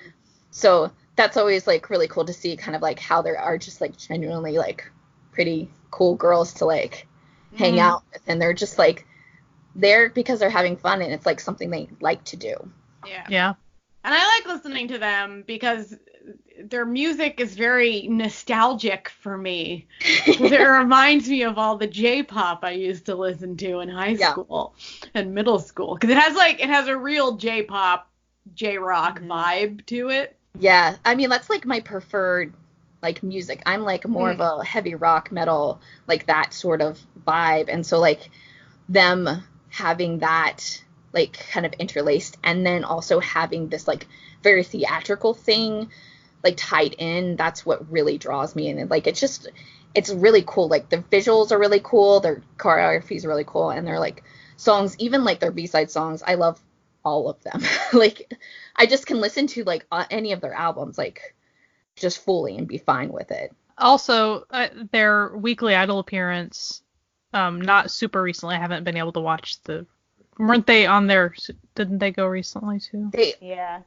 So that's always like really cool to see kind of like how there are just like genuinely like pretty cool girls to like hang out with, and they're just like there because they're having fun and it's like something they like to do. Yeah. And I like listening to them because their music is very nostalgic for me. It reminds me of all the J-pop I used to listen to in high school and middle school. Because it has a real J-pop, J-rock vibe to it. Yeah, I mean, that's like my preferred like music. I'm like more of a heavy rock, metal, like that sort of vibe. And so like them having that like kind of interlaced, and then also having this like very theatrical thing like tied in, that's what really draws me in. And like it's really cool. Like the visuals are really cool, their choreography is really cool, and their like songs, even like their B-side songs, I love all of them. Like I just can listen to like any of their albums like just fully and be fine with it. Also, their weekly Idol appearance, not super recently. I haven't been able to watch weren't they on there? Didn't they go recently too? They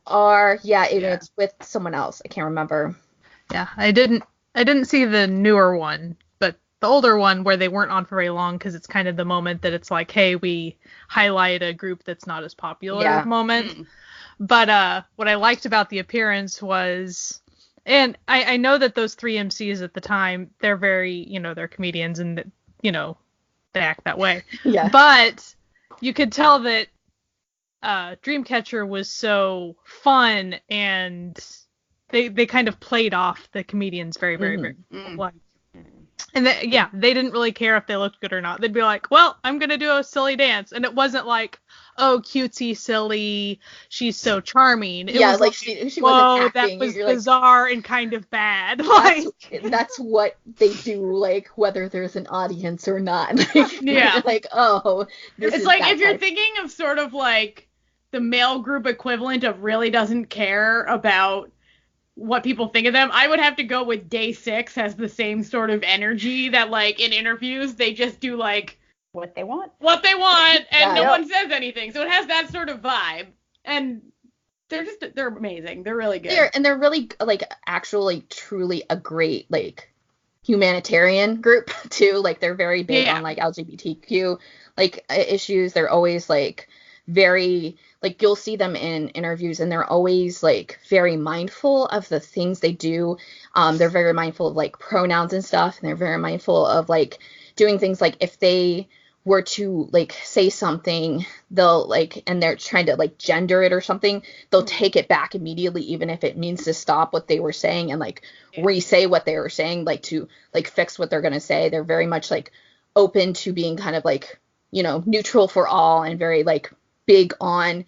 are. It's with someone else. I can't remember. Yeah, I didn't see the newer one, but the older one where they weren't on for very long, because it's kind of the moment that it's like, hey, we highlight a group that's not as popular moment. But what I liked about the appearance was, and I know that those three MCs at the time, they're very, they're comedians and, they act that way. Yeah. But you could tell that Dreamcatcher was so fun, and they kind of played off the comedians very, very, very well. And they didn't really care if they looked good or not. They'd be like, well, I'm going to do a silly dance. And it wasn't like, oh, cutesy, silly, she's so charming. It was like she wasn't acting. That was bizarre and kind of bad. That's what they do, like, whether there's an audience or not. Like, oh. It's like if you're thinking of sort of like the male group equivalent of really doesn't care about what people think of them, I would have to go with Day 6 has the same sort of energy that like in interviews they just do like what they want and no one says anything. So it has that sort of vibe, and they're amazing. They're really good. They're really like actually truly a great like humanitarian group too. Like they're very big on like LGBTQ like issues. They're always like very like you'll see them in interviews and they're always like very mindful of the things they do. They're very mindful of like pronouns and stuff, and they're very mindful of like doing things like if they were to like say something, they'll like, and they're trying to like gender it or something, they'll take it back immediately, even if it means to stop what they were saying and like re-say what they were saying, like to like fix what they're going to say. They're very much like open to being kind of like, you know, neutral for all, and very like big on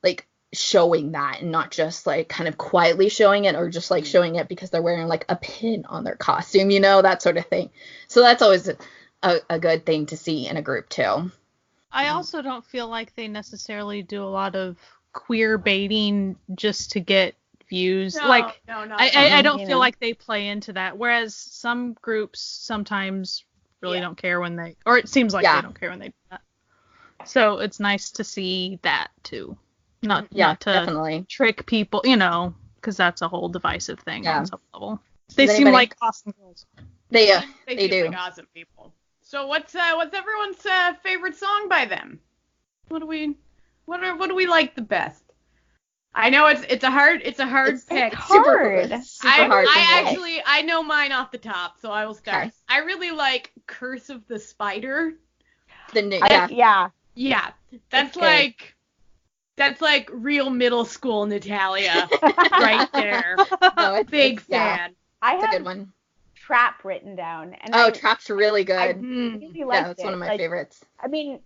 like showing that, and not just like kind of quietly showing it, or just like showing it because they're wearing like a pin on their costume, you know, that sort of thing. So that's always a good thing to see in a group too. I also don't feel like they necessarily do a lot of queer baiting just to get views. I don't feel like they play into that. Whereas some groups sometimes really don't care when they, or it seems like they don't care when they do that. So it's nice to see that too. Not to definitely trick people, you know, because that's a whole divisive thing on some level. They seem like awesome girls. They seem do. Like awesome people. So what's everyone's favorite song by them? What do we like the best? I know it's a hard pick. Hard. Super hard. I know mine off the top, so I will start. Okay. I really like Curse of the Spider. Yeah. That's like real middle school Natalia right there. No, Big fan. I it's have a good one. Trap written down. And Trap's really good. I really liked that's one of my favorites. I mean,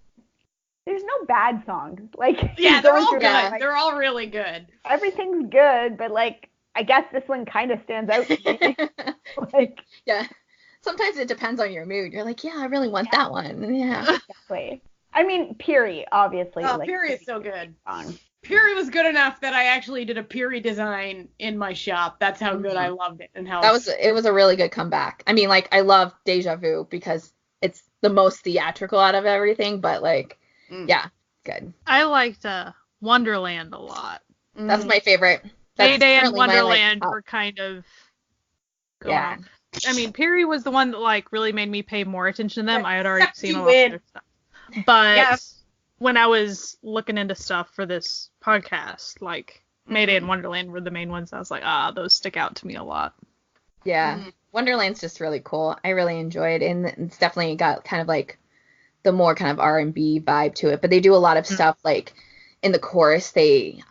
there's no bad songs. Like, they're all good. Like, they're all really good. Everything's good, but like, I guess this one kind of stands out to me. Sometimes it depends on your mood. You're like, I really want that one. Yeah. Exactly. I mean, Piri, obviously. Oh, Piri is so good. Piri was good enough that I actually did a Piri design in my shop. That's how good I loved it, and how it was a really good comeback. I mean, like, I love Deja Vu because it's the most theatrical out of everything, but like, good. I liked Wonderland a lot. That's my favorite. Mayday and Wonderland were kind of going on. I mean, Piri was the one that like really made me pay more attention to them. I had already seen a lot of their stuff. But when I was looking into stuff for this podcast, like Mayday and Wonderland were the main ones. I was like, those stick out to me a lot. Yeah. Wonderland's just really cool. I really enjoy it. And it's definitely got kind of like the more kind of R&B vibe to it. But they do a lot of stuff like in the chorus, they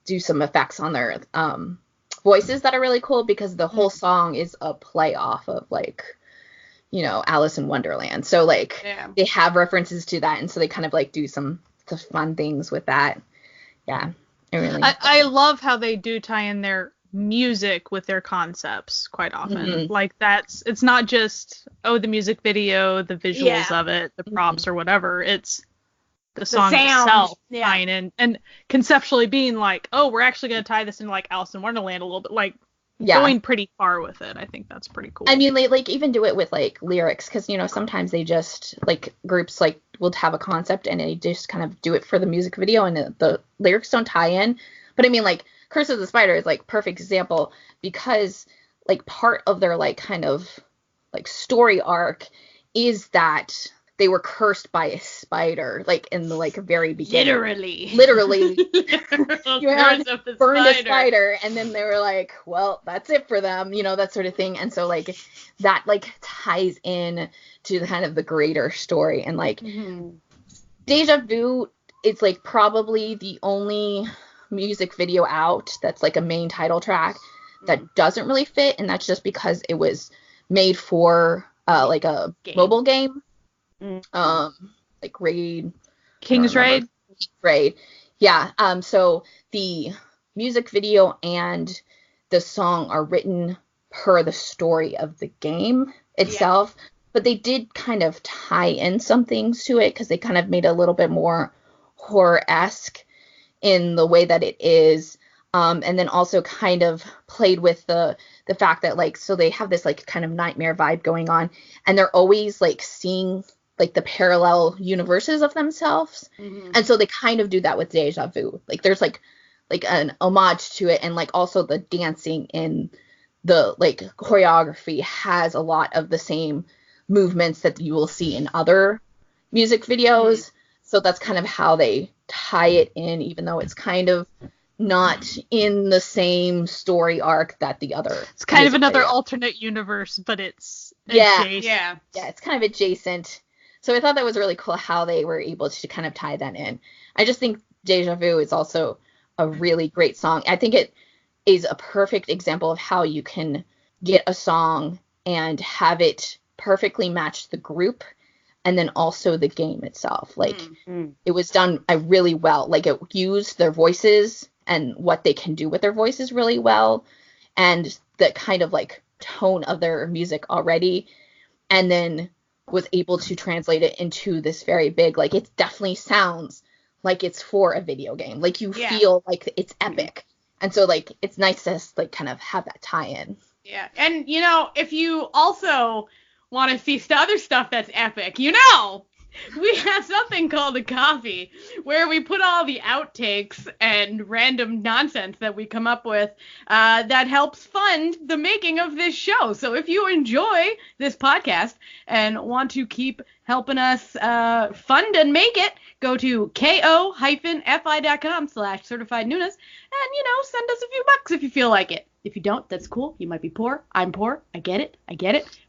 do some effects on their voices that are really cool, because the whole song is a play off of like, you know, Alice in Wonderland. So like they have references to that, and so they kind of like do some fun things with that. Yeah. I love how they do tie in their music with their concepts quite often. Like it's not just the music video, the visuals of it, the props or whatever. It's the song itself tying in and conceptually being like, we're actually going to tie this into like Alice in Wonderland a little bit, like going pretty far with it. I think that's pretty cool. I mean, they like even do it with like lyrics, because you know sometimes they just like groups like will have a concept and they just kind of do it for the music video, and the lyrics don't tie in. But I mean, like Curse of the Spider is like perfect example, because like part of their like kind of like story arc is that they were cursed by a spider, like in the like very beginning. Literally. You had burned a spider, and then they were like, well, that's it for them, you know, that sort of thing. And so like that like ties in to the kind of the greater story. And like Deja Vu is like probably the only music video out that's like a main title track that doesn't really fit, and that's just because it was made for like a mobile game. Like Raid. King's Raid? Raid. Yeah. So the music video and the song are written per the story of the game itself, but they did kind of tie in some things to it, because they kind of made it a little bit more horror-esque in the way that it is. And then also kind of played with the fact that like, so they have this like kind of nightmare vibe going on, and they're always like seeing like the parallel universes of themselves. And so they kind of do that with Deja Vu. Like there's like an homage to it, and like also the dancing in the like choreography has a lot of the same movements that you will see in other music videos. So that's kind of how they tie it in, even though it's kind of not in the same story arc that the other. It's kind of another alternate universe, but it's adjacent. Yeah, it's kind of adjacent. So I thought that was really cool how they were able to kind of tie that in. I just think Deja Vu is also a really great song. I think it is a perfect example of how you can get a song and have it perfectly match the group and then also the game itself. Like it was done really well. Like it used their voices and what they can do with their voices really well, and the kind of like tone of their music already, and then was able to translate it into this very big, like it definitely sounds like it's for a video game. Like you feel like it's epic. And so like it's nice to like kind of have that tie-in. Yeah. And you know, if you also want to see other stuff that's epic, you know, we have something called a coffee where we put all the outtakes and random nonsense that we come up with that helps fund the making of this show. So if you enjoy this podcast and want to keep helping us fund and make it, go to ko-fi.com/certified Nunas and, you know, send us a few bucks if you feel like it. If you don't, that's cool. You might be poor. I'm poor. I get it.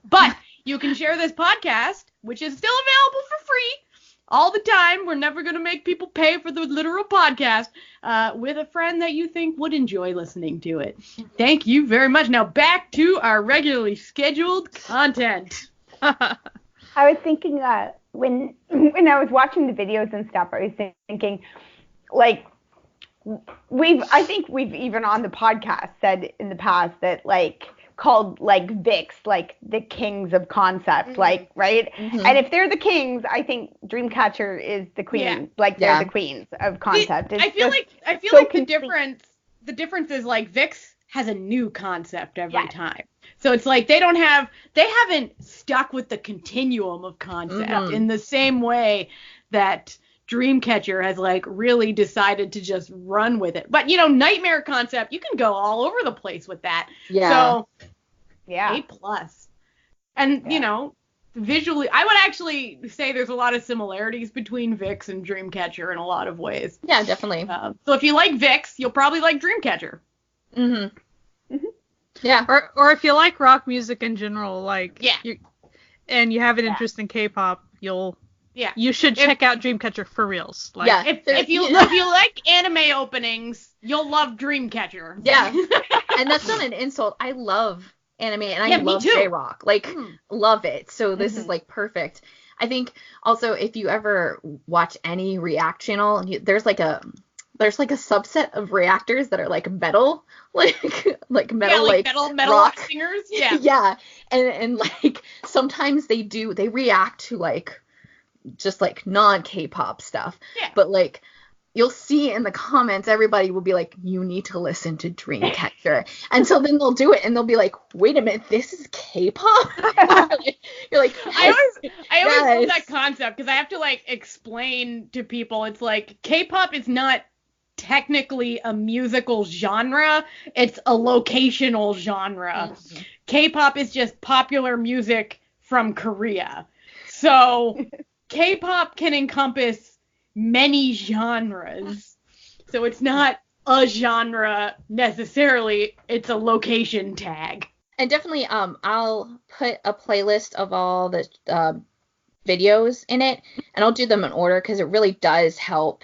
But you can share this podcast, which is still available for free all the time. We're never going to make people pay for the literal podcast, with a friend that you think would enjoy listening to it. Thank you very much. Now back to our regularly scheduled content. I was thinking when I was watching the videos and stuff, I was thinking, like, I think we've even on the podcast said in the past that, like, called like VIX, like the kings of concept, like, right? And if they're the kings, I think Dreamcatcher is the queen, like they're the queens of concept. I feel like the difference is like VIX has a new concept every time. So it's like they haven't stuck with the continuum of concept in the same way that Dreamcatcher has like really decided to just run with it. But, you know, Nightmare concept, you can go all over the place with that. Yeah. So A+. And, you know, visually, I would actually say there's a lot of similarities between VIX and Dreamcatcher in a lot of ways. Yeah, definitely. So if you like VIX, you'll probably like Dreamcatcher. Yeah. Or if you like rock music in general, like, and you have an interest in K-pop, you should check out Dreamcatcher for reals. Like, if you like anime openings, you'll love Dreamcatcher. Yeah. And that's not an insult. I love anime and I love J-rock. Like, love it. So this is like perfect. I think also if you ever watch any React channel, there's like a subset of reactors that are like metal, like metal, metal rock singers. Yeah. Yeah. And like sometimes they react to like just like non-K-pop stuff. Yeah. But like you'll see in the comments, everybody will be like, you need to listen to Dreamcatcher. And so then they'll do it and they'll be like, wait a minute, this is K-pop? You're like, I always love that concept because I have to like explain to people, it's like K-pop is not technically a musical genre, it's a locational genre. K-pop is just popular music from Korea. So K-pop can encompass many genres. So it's not a genre necessarily, it's a location tag. And definitely I'll put a playlist of all the videos in it, and I'll do them in order because it really does help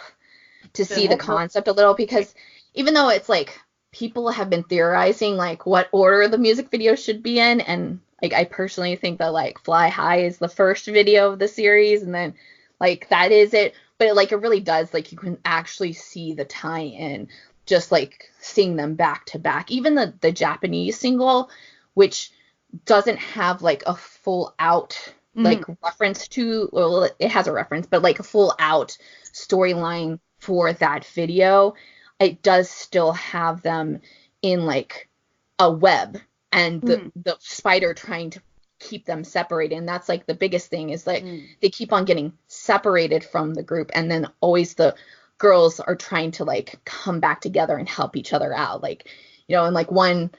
to see the concept a little, because even though it's like people have been theorizing like what order the music video should be in, and like I personally think that like Fly High is the first video of the series and then like that is it, but it really does, like you can actually see the tie-in just like seeing them back to back. Even the Japanese single, which doesn't have like a full out like reference to, well, it has a reference, but like a full out storyline for that video, it does still have them in like a web and the spider trying to keep them separated. And that's like the biggest thing is like they keep on getting separated from the group, and then always the girls are trying to like come back together and help each other out. Like, you know, in like one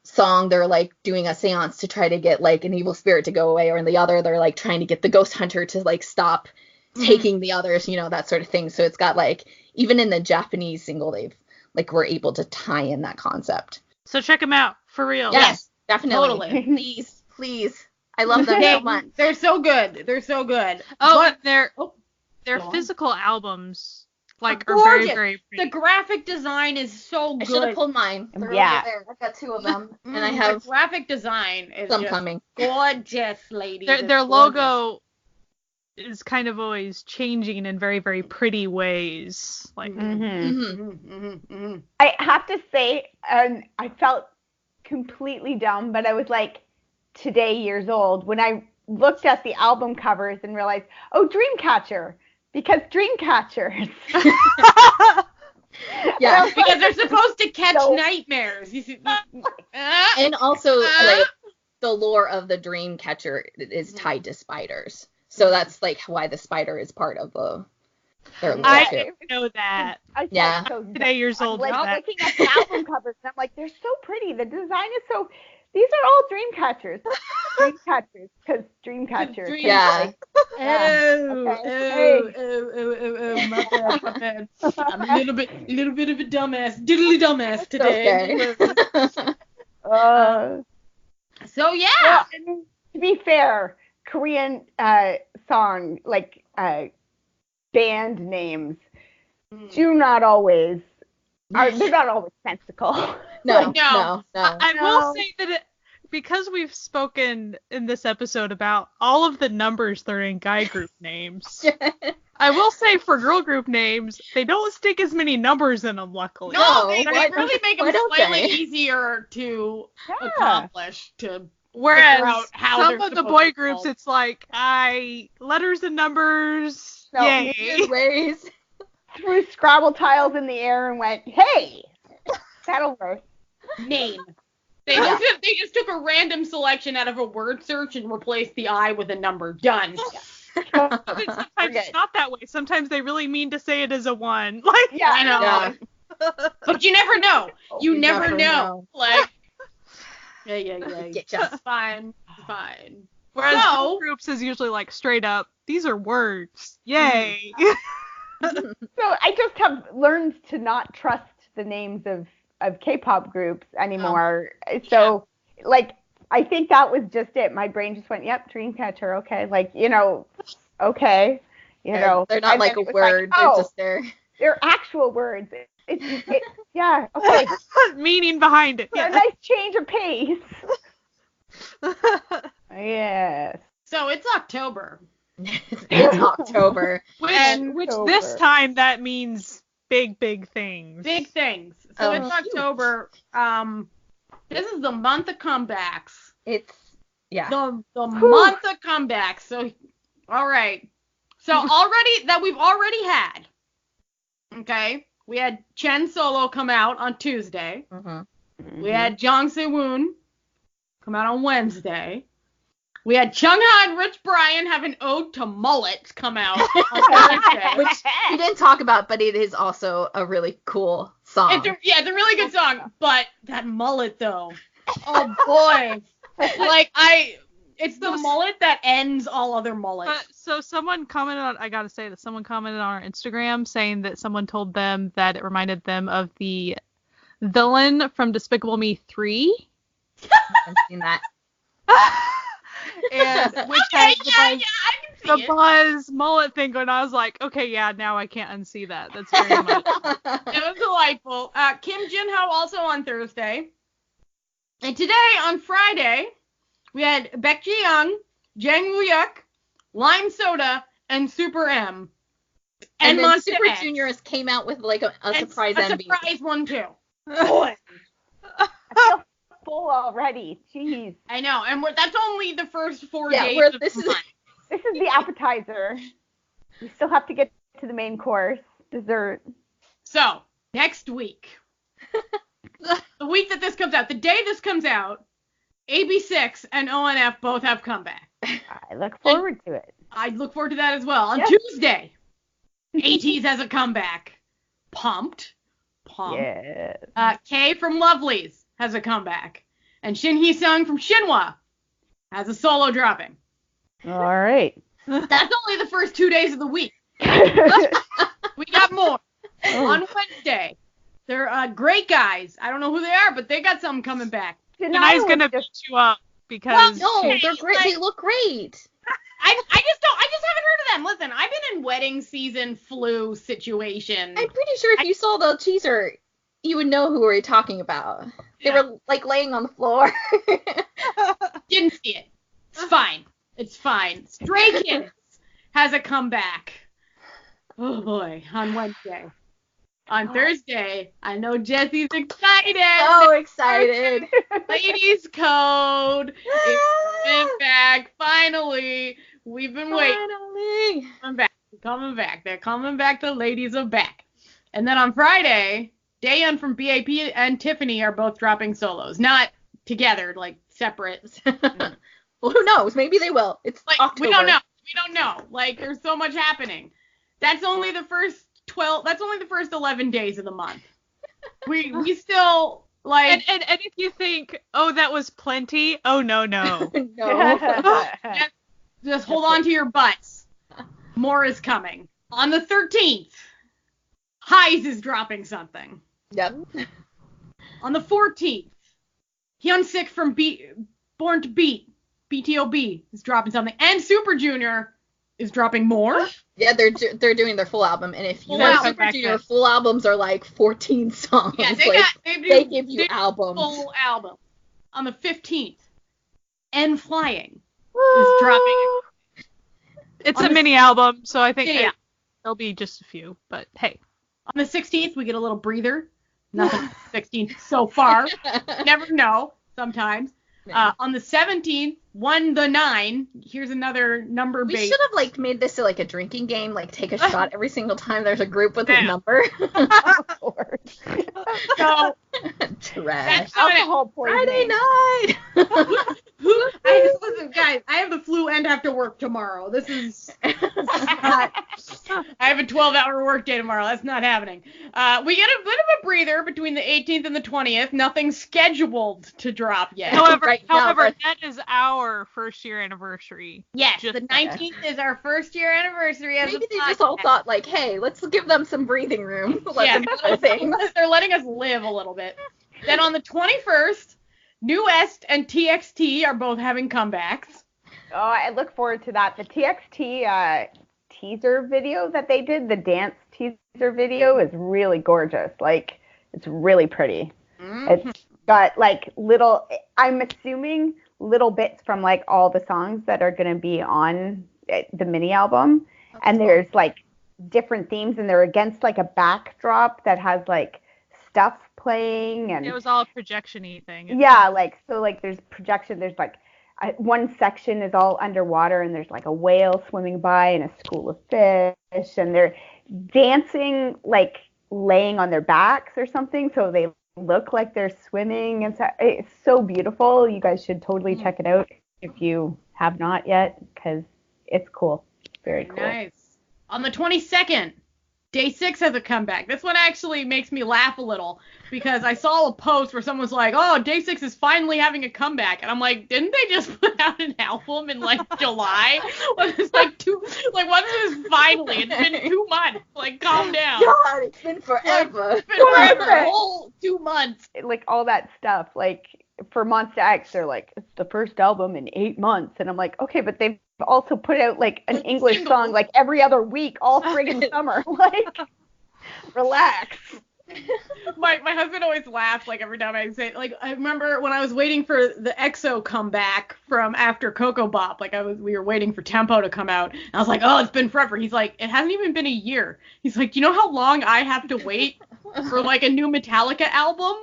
song they're like doing a seance to try to get like an evil spirit to go away, or in the other they're like trying to get the ghost hunter to like stop taking the others, you know, that sort of thing. So it's got like even in the Japanese single, they've like were able to tie in that concept. So check them out for real. Yes, definitely. Totally. Please. I love them so much. They're so good. They're so good. Oh, But their go on. physical albums like are Gorgeous. very, very pretty. The graphic design is so I good. should have pulled mine. They're Yeah. over there. I've got 2 of them, and I The have graphic design is some just coming. gorgeous, ladies. Their It's gorgeous. logo is kind of always changing in very, very pretty ways. Like I have to say, I felt completely dumb, but I was like today years old when I looked at the album covers and realized, oh, Dreamcatcher, because Dreamcatchers. Yeah. Because they're supposed to catch No. nightmares. You see, And also, like, the lore of the Dreamcatcher is tied to spiders. So that's, like, why the spider is part of their lore, I too. didn't know that. I felt Yeah. so dumb. Today years I'm old. like know that. looking at the album covers and I'm like, they're so pretty. The design is so. These are all Dreamcatchers. Dreamcatchers, because Dreamcatcher. Yeah. My bad. I'm a little bit of a dumbass, diddly dumbass today. Okay. So yeah. Well, and to be fair, Korean song like band names do not always they're not always sensical. No. I will say that because we've spoken in this episode about all of the numbers that are in guy group names, I will say for girl group names, they don't stick as many numbers in them, luckily. No, No, they why- really make them why don't slightly they? easier to Yeah. accomplish. To Whereas figure out how some they're of the supposed boy to groups, fall. it's like, letters and numbers, No, yay. Weird ways. Threw Scrabble tiles in the air and went, hey, that'll work. name. They just took a random selection out of a word search and replaced the I with a number. Done. But sometimes it's not that way. Sometimes they really mean to say it as a 1. Like, Yeah, I know. Yeah. But you never know. You You never never know. know. Like, yeah. Get ya. Fine. whereas So- girl groups is usually like straight up, these are words. Yay. So I just have learned to not trust the names of K-pop groups anymore. So, like, I think that was just it. My brain just went, yep, Dreamcatcher, okay. Like, okay. They're not And like then a it was word. like, oh, They're just there. they're actual words. Yeah, okay. Meaning behind it. A Yeah. nice change of pace. Yes. So it's October. It's October. Which October. this time that means big things. Big things. So Oh, it's October. This is the month of comebacks. It's yeah. The month of comebacks. So, all right. So we've already had. Okay. We had Chen Solo come out on Tuesday. Mm-hmm. We had Jong Se-woon come out on Wednesday. We had Chung-ha and Rich Brian have an ode to mullets come out on Thursday. Which we didn't talk about, but it is also a really cool song. It's a really good song, but that mullet though. Oh boy. It's the mullet that ends all other mullets. So someone commented on, I gotta say that someone commented on our Instagram saying that someone told them that it reminded them of the villain from Despicable Me 3. I've seen that. And which Okay, has I can see the it. buzz mullet thing going on. I was like, okay, yeah, now I can't unsee that. That's very much. It was delightful. Kim Jin-ho also on Thursday. And today, on Friday, we had Baek Ji-young, Jang Woo-yuk, Lime Soda, and Super M. And then Monsta Super X. Juniors came out with like a And surprise a MV. surprise one too. I feel full already. Jeez. I know, and that's only the first 4 Yeah, days where of this the is- month. This is the appetizer. We still have to get to the main course. Dessert. So, next week. The week that this comes out, the day this comes out, AB6 and ONF both have comeback. I look forward to it. I look forward to that as well. On Yeah. Tuesday, ATEEZ has a comeback. Pumped. Yes. Kay from Lovelies has a comeback. And Shin Hee-sung from Shinhwa has a solo dropping. All right. That's only the first 2 days of the week. We got more. On Wednesday, they're great guys. I don't know who they are, but they got something coming back. Denai's gonna beat you up because no, they're great. They look great. I just haven't heard of them. Listen, I've been in wedding season flu situation. I'm pretty sure if you saw the teaser, you would know who we're talking about. They were like laying on the floor. Didn't see it. It's fine. It's fine. Stray Kids has a comeback. Oh boy, on Wednesday. On Thursday, I know Jesse's excited. So excited. Ladies Code is coming back. Finally. We've been waiting. Finally. Coming back. They're coming back. The ladies are back. And then on Friday, Dayan from BAP and Tiffany are both dropping solos. Not together, like separate. Well, who knows? Maybe they will. It's like, October. We don't know. Like, there's so much happening. That's only the first 11 days of the month. We still, like... And if you think, oh, that was plenty, oh, no. No. Just hold on to your butts. More is coming. On the 13th, Highs is dropping something. Yep. On the 14th, Hyunsik from Born to Beat, BTOB, is dropping something. And Super Junior is dropping more. Yeah, they're doing their full album. And if you know Super Junior, full albums are like 14 songs. Yeah, they give you albums. Full album. On the 15th, N Flying is dropping. It's a mini album, so I think there'll be just a few, but hey. On the 16th, we get a little breather. Nothing 16th so far. Never know, sometimes. On the 17th, 1-9. Here's another number base. We should have like made this a drinking game, like take a shot every single time there's a group with a number. So trash. Alcohol poisoning. Friday night. Listen, guys, I have the flu and have to work tomorrow. This is not, I have a 12-hour workday tomorrow. That's not happening. We get a bit of a breather between the 18th and the 20th. Nothing scheduled to drop yet. However, that is our first year anniversary. Yes, the 19th is our first year anniversary. Maybe they just all thought like, hey, let's give them some breathing room. Let them do things. They're letting us live a little bit. Then on the 21st, New Est and TXT are both having comebacks. Oh, I look forward to that. The TXT teaser video that they did, the dance teaser video, is really gorgeous. Like, it's really pretty. Mm-hmm. It's got like I'm assuming little bits from like all the songs that are going to be on the mini album. That's and cool. There's like different themes, and they're against like a backdrop that has like stuff playing, and it was all a projection-y thing. Yeah, like so like there's projection, there's like one section is all underwater, and there's like a whale swimming by and a school of fish, and they're dancing like laying on their backs or something, so they look like they're swimming, and so it's so beautiful. You guys should totally check it out if you have not yet, because it's cool. Very cool. Nice. On the 22nd, Day 6 has a comeback. This one actually makes me laugh a little, because I saw a post where someone was like, oh, Day 6 is finally having a comeback. And I'm like, didn't they just put out an album in like July? It's like what's this finally? It's been 2 months. Like, calm down. God, it's been forever. It's been forever. A whole 2 months. Like all that stuff. Like for Monsta X, they're like, it's the first album in 8 months. And I'm like, okay, but they've also put out like an English song like every other week all friggin' summer. Like, relax. My husband always laughs like every time I say, like, I remember when I was waiting for the EXO comeback from after Coco Bop, like we were waiting for Tempo to come out, and I was like, oh, it's been forever. He's like, it hasn't even been a year. He's like, do you know how long I have to wait for like a new Metallica album?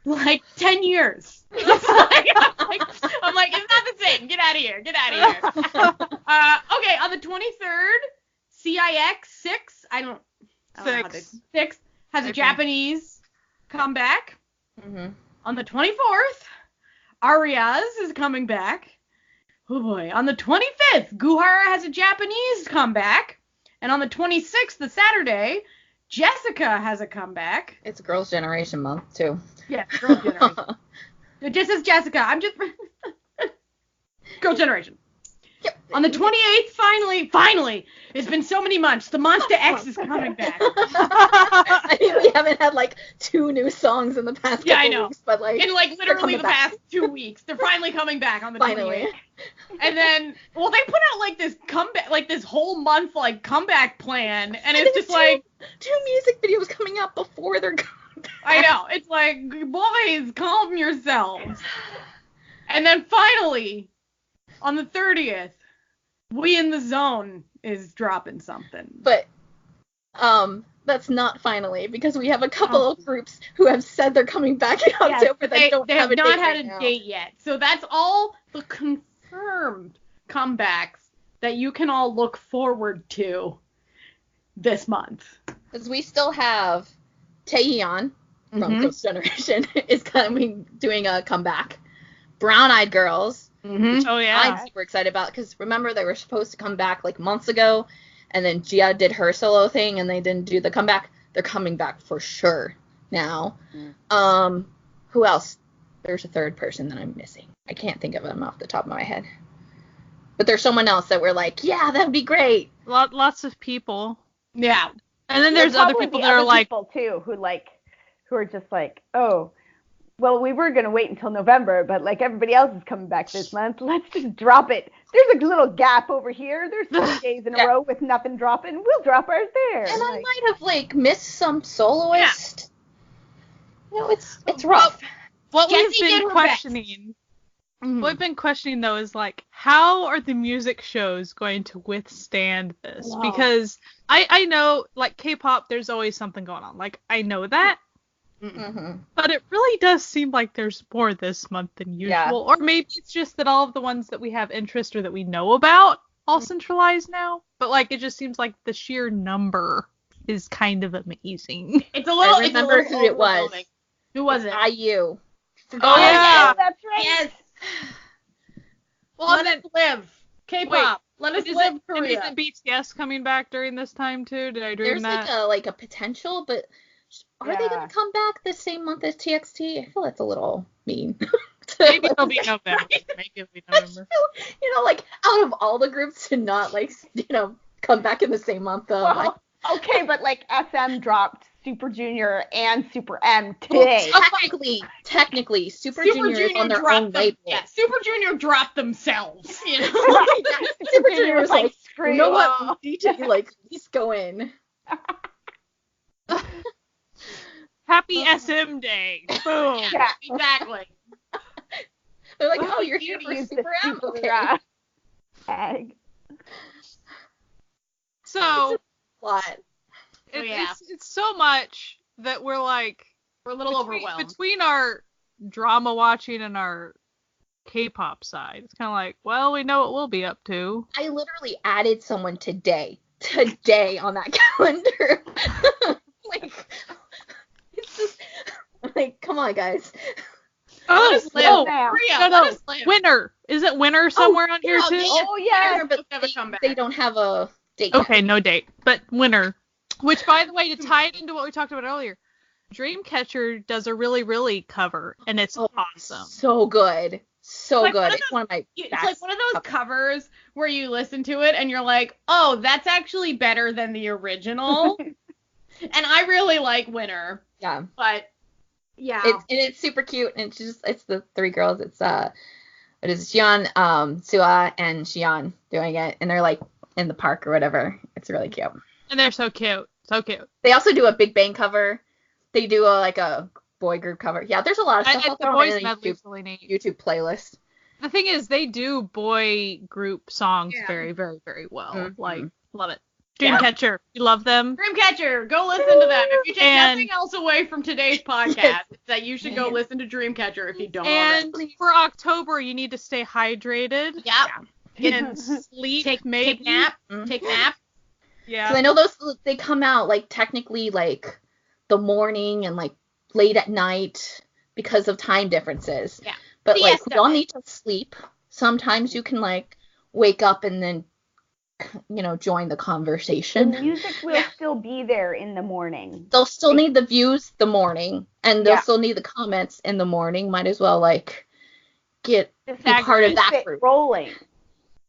Like 10 years. I'm like, it's not the same. Get out of here. Okay, on the 23rd, CIX 6. I don't know how this 6 has a Japanese comeback. Mm-hmm. On the 24th, Arias is coming back. Oh boy. On the 25th, Guhara has a Japanese comeback. And on the 26th, the Saturday, Jessica has a comeback. It's Girls' Generation month, too. Yeah, Girls' Generation. It just says Jessica. I'm just... Girls' Generation. Yep. On the 28th, finally, it's been so many months. The Monster X is coming back. I mean, we haven't had like 2 new songs in the past couple weeks, but like in like literally the past 2 weeks, they're finally coming back on the 28th. And then, well, they put out like this comeback, like this whole month like comeback plan, and it's just like 2 music videos coming out before they're coming back. I know, it's like, boys, calm yourselves. And then finally, on the 30th, We in the Zone is dropping something. But that's not finally, because we have a couple of groups who have said they're coming back in October that don't have a date. They have not had a date yet. So that's all the confirmed comebacks that you can all look forward to this month. Because we still have Taeyeon from Ghost Generation is coming, doing a comeback. Brown Eyed Girls. Mm-hmm. Oh, yeah. I'm super excited about, because remember they were supposed to come back like months ago, and then Gia did her solo thing and they didn't do the comeback. They're coming back for sure now. Who else? There's a third person that I'm missing. I can't think of them off the top of my head. But there's someone else that we're like, yeah, that'd be great. Lots of people. Yeah. And then there's other people that are like, people too who are just like, oh, well, we were going to wait until November, but like everybody else is coming back this month. Let's just drop it. There's a little gap over here. There's 3 days in a row with nothing dropping. We'll drop ours there. And I might have like missed some soloist. Yeah. You know, it's rough. What we've been questioning. What we've been questioning though is like, how are the music shows going to withstand this? Wow. Because I know like K-pop, there's always something going on. Like I know that. But it really does seem like there's more this month than usual. Yeah. Or maybe it's just that all of the ones that we have interest or that we know about all centralized now. But like it just seems like the sheer number is kind of amazing. It's a little. I remember who it was. Who was it? IU. Oh yeah, that's right. Yes. Well, let us live. K-pop. Let us live Korea. And isn't BTS coming back during this time too? Did I dream that? There's like a potential, but are they going to come back the same month as TXT? I feel that's a little mean. Maybe it'll be November. Maybe it'll be November. You know, like out of all the groups to not like, you know, come back in the same month. Well, okay, but like SM dropped Super Junior and Super M today. Well, technically, Super Junior is on their own label. Yeah, Super Junior dropped themselves. You know, Super Junior was like, screw you know what? We need to like at least go in. Happy SM Day. Boom. Yeah, exactly. They're like, oh, you're here for Super M. Okay. Tag. So, what? It's so much that we're like, we're a little overwhelmed. Between our drama watching and our K-pop side, it's kind of like, well, we know what we'll be up to. I literally added someone today on that calendar. Like, it's just like, come on, guys. Oh, no. Winter. Is it Winter somewhere on here too? Oh yeah, but they don't have a date. Okay, no date, but Winter. Which, by the way, to tie it into what we talked about earlier, Dreamcatcher does a really, really cover, and it's awesome. So good. So good. It's one of my It's like one of those covers where you listen to it and you're like, oh, that's actually better than the original. And I really like Winter. Yeah. But, yeah. It's super cute, and it's the 3 girls. It's, it is Xion, Sua, and Xion doing it, and they're, like, in the park or whatever. It's really cute. And they're so cute. So cute. They also do a Big Bang cover. They do a boy group cover. Yeah, there's a lot of stuff out there on the YouTube playlist. The thing is, they do boy group songs very, very, very well. Mm-hmm. Like, love it. Dreamcatcher, you love them. Dreamcatcher, go listen to them. If you take nothing else away from today's podcast, it's that you should go listen to Dreamcatcher if you don't already. For October, you need to stay hydrated. Yep. And sleep. Take nap. Mm-hmm. Take nap. Yeah. Because I know those, they come out, like, technically, like, the morning and, like, late at night because of time differences. Yeah. But, like, we all need to sleep. Sometimes you can, like, wake up and then, you know, join the conversation. The music will still be there in the morning. They'll still need the views the morning, and they'll still need the comments in the morning. Might as well, like, be part of that group. Rolling.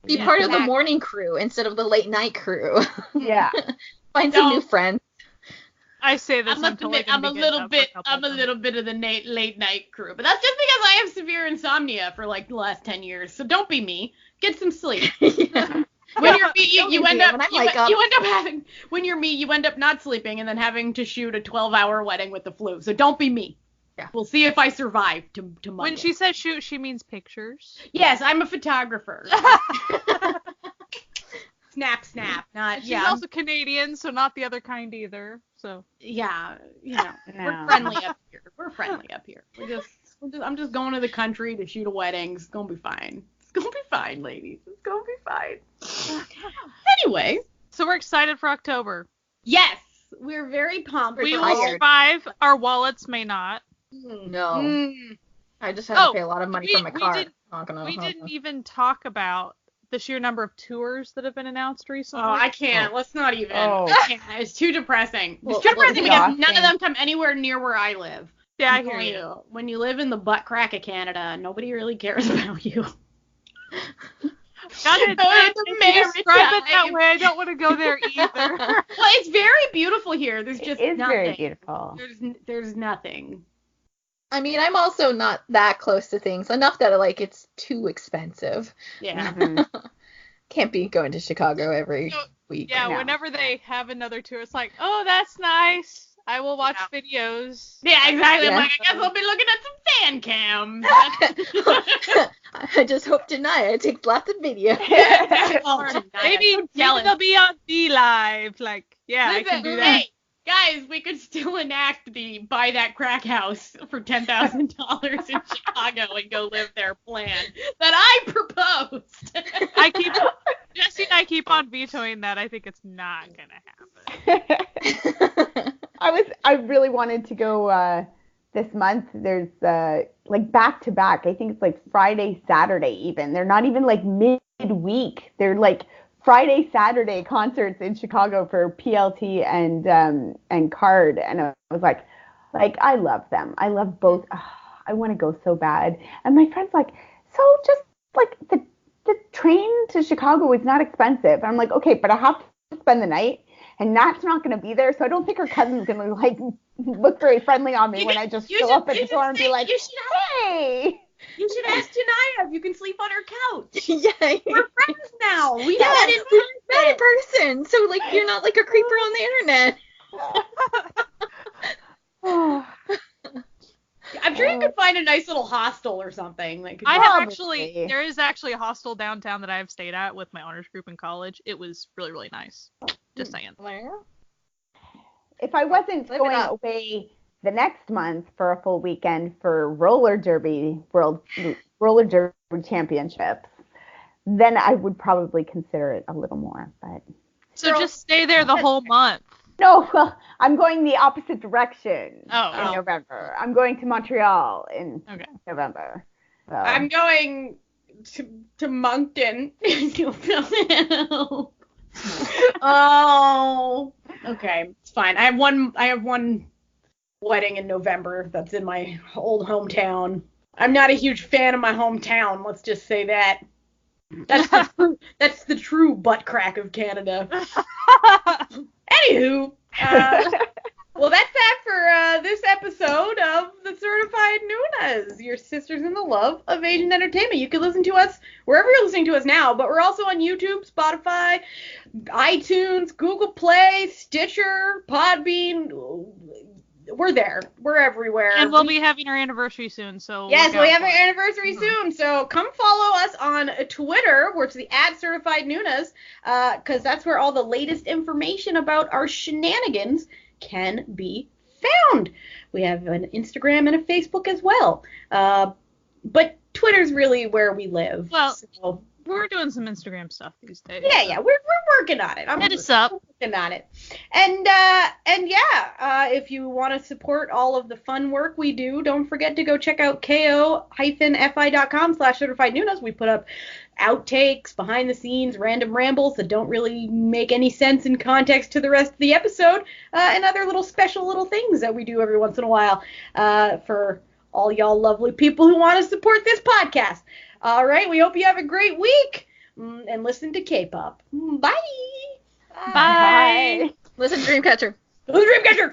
Be Yeah, part of the exactly. morning crew instead of the late night crew. Yeah. Find some new friends. I say this. I must totally admit, I'm a gonna be getting little up for bit, couple I'm a of them. little bit of the late night crew, but that's just because I have severe insomnia for like the last 10 years. So don't be me. Get some sleep. Yeah. When you're me, Don't you be end me. up, When I'm you, like up- you end up having, when you're me, you end up not sleeping and then having to shoot a 12-hour wedding with the flu. So don't be me. Yeah. We'll see if I survive to Monday. When she says shoot, she means pictures. Yes, I'm a photographer. Snap, not, She's yeah. also Canadian, so not the other kind either. So Yeah, you know, No. we're friendly up here. I'm just going to the country to shoot a wedding. It's gonna be fine. It's gonna be fine, ladies. It's gonna be fine. Anyway, we're excited for October. yes, we're very pumped. We're We will tired. survive. Our wallets may not. No. Mm. I just had to Oh, pay a lot of money we- for my we car. did- Not gonna We happen. didn't even talk about the sheer number of tours that have been announced recently. Oh, I can't. Let's not even. Oh. I can't. It's too depressing. Well, It's too depressing because none of exhausting. them come anywhere near where I live. yeah, I I'm hear telling you. When you live in the butt crack of Canada, nobody really cares about you. God, Oh, it's if you describe it that maritime. way, I don't want to go there either. Well, it's very beautiful here. There's just It is nothing. very beautiful. There's nothing. I mean, I'm also not that close to things enough that like it's too expensive. Yeah. Mhm. Can't be going to Chicago every So, week. Yeah, No. whenever they have another tour, it's like, oh, that's nice. I will watch videos. Yeah, exactly. I'm Yeah. like, I guess I'll be looking at some fan cams. I just hope tonight I take lots of video. Oh, Or tonight, maybe, I'm so maybe jealous. they'll be on B Live. Like, yeah, I can do that. Hey, guys, we could still enact the buy that crack house for $10,000 in Chicago and go live their plan that I proposed. Jesse and I keep on vetoing that. I think it's not gonna happen. I really wanted to go this month. There's like back to back. I think it's like Friday, Saturday even. They're not even like midweek. They're like Friday, Saturday concerts in Chicago for PLT and Card. And I was like I love them. I love both. I want to go so bad. And my friend's like, so just like the train to Chicago is not expensive. And I'm like, okay, but I have to spend the night. And Nat's not going to be there, so I don't think her cousin's going to like look very friendly on me when I just show up at the door and be like, hey. You should ask Janaya if you can sleep on her couch. Yeah. We're friends now. We Yeah, met in not in person. So like you're not like a creeper on the internet. I'm sure you could find a nice little hostel or something. Like, Probably. There is actually a hostel downtown that I have stayed at with my honors group in college. It was really, really nice. Just saying. If I wasn't Live it going up. away the next month for a full weekend for roller derby championships, then I would probably consider it a little more. But So just stay there the whole month. no, well, I'm going the opposite direction Oh, in November. I'm going to Montreal in okay. November. So. I'm going to Moncton. Oh. Okay, it's fine. I have one wedding in November that's in my old hometown. I'm not a huge fan of my hometown, let's just say that. That's the true butt crack of Canada. Anywho, well, that's that for this episode of the Certified Nunas, your sisters in the love of Asian entertainment. You can listen to us wherever you're listening to us now, but we're also on YouTube, Spotify, iTunes, Google Play, Stitcher, Podbean. We're there. We're everywhere. And we'll be having our anniversary soon, so Yes, look we out have for our it. anniversary soon, so come follow us on Twitter, where it's the @CertifiedNunas, because that's where all the latest information about our shenanigans can be found. We have an Instagram and a Facebook as well, but Twitter's really where we live. Well, so. We're doing some Instagram stuff these days. Yeah, we're working on it. Hit us up. Working on it. And if you want to support all of the fun work we do, don't forget to go check out ko-fi.com/certifiednunas. We put up outtakes, behind the scenes, random rambles that don't really make any sense in context to the rest of the episode, and other little special little things that we do every once in a while for all y'all lovely people who want to support this podcast. All right, we hope you have a great week. and listen to K-pop. Bye. Bye. Listen to Dreamcatcher. Dreamcatcher.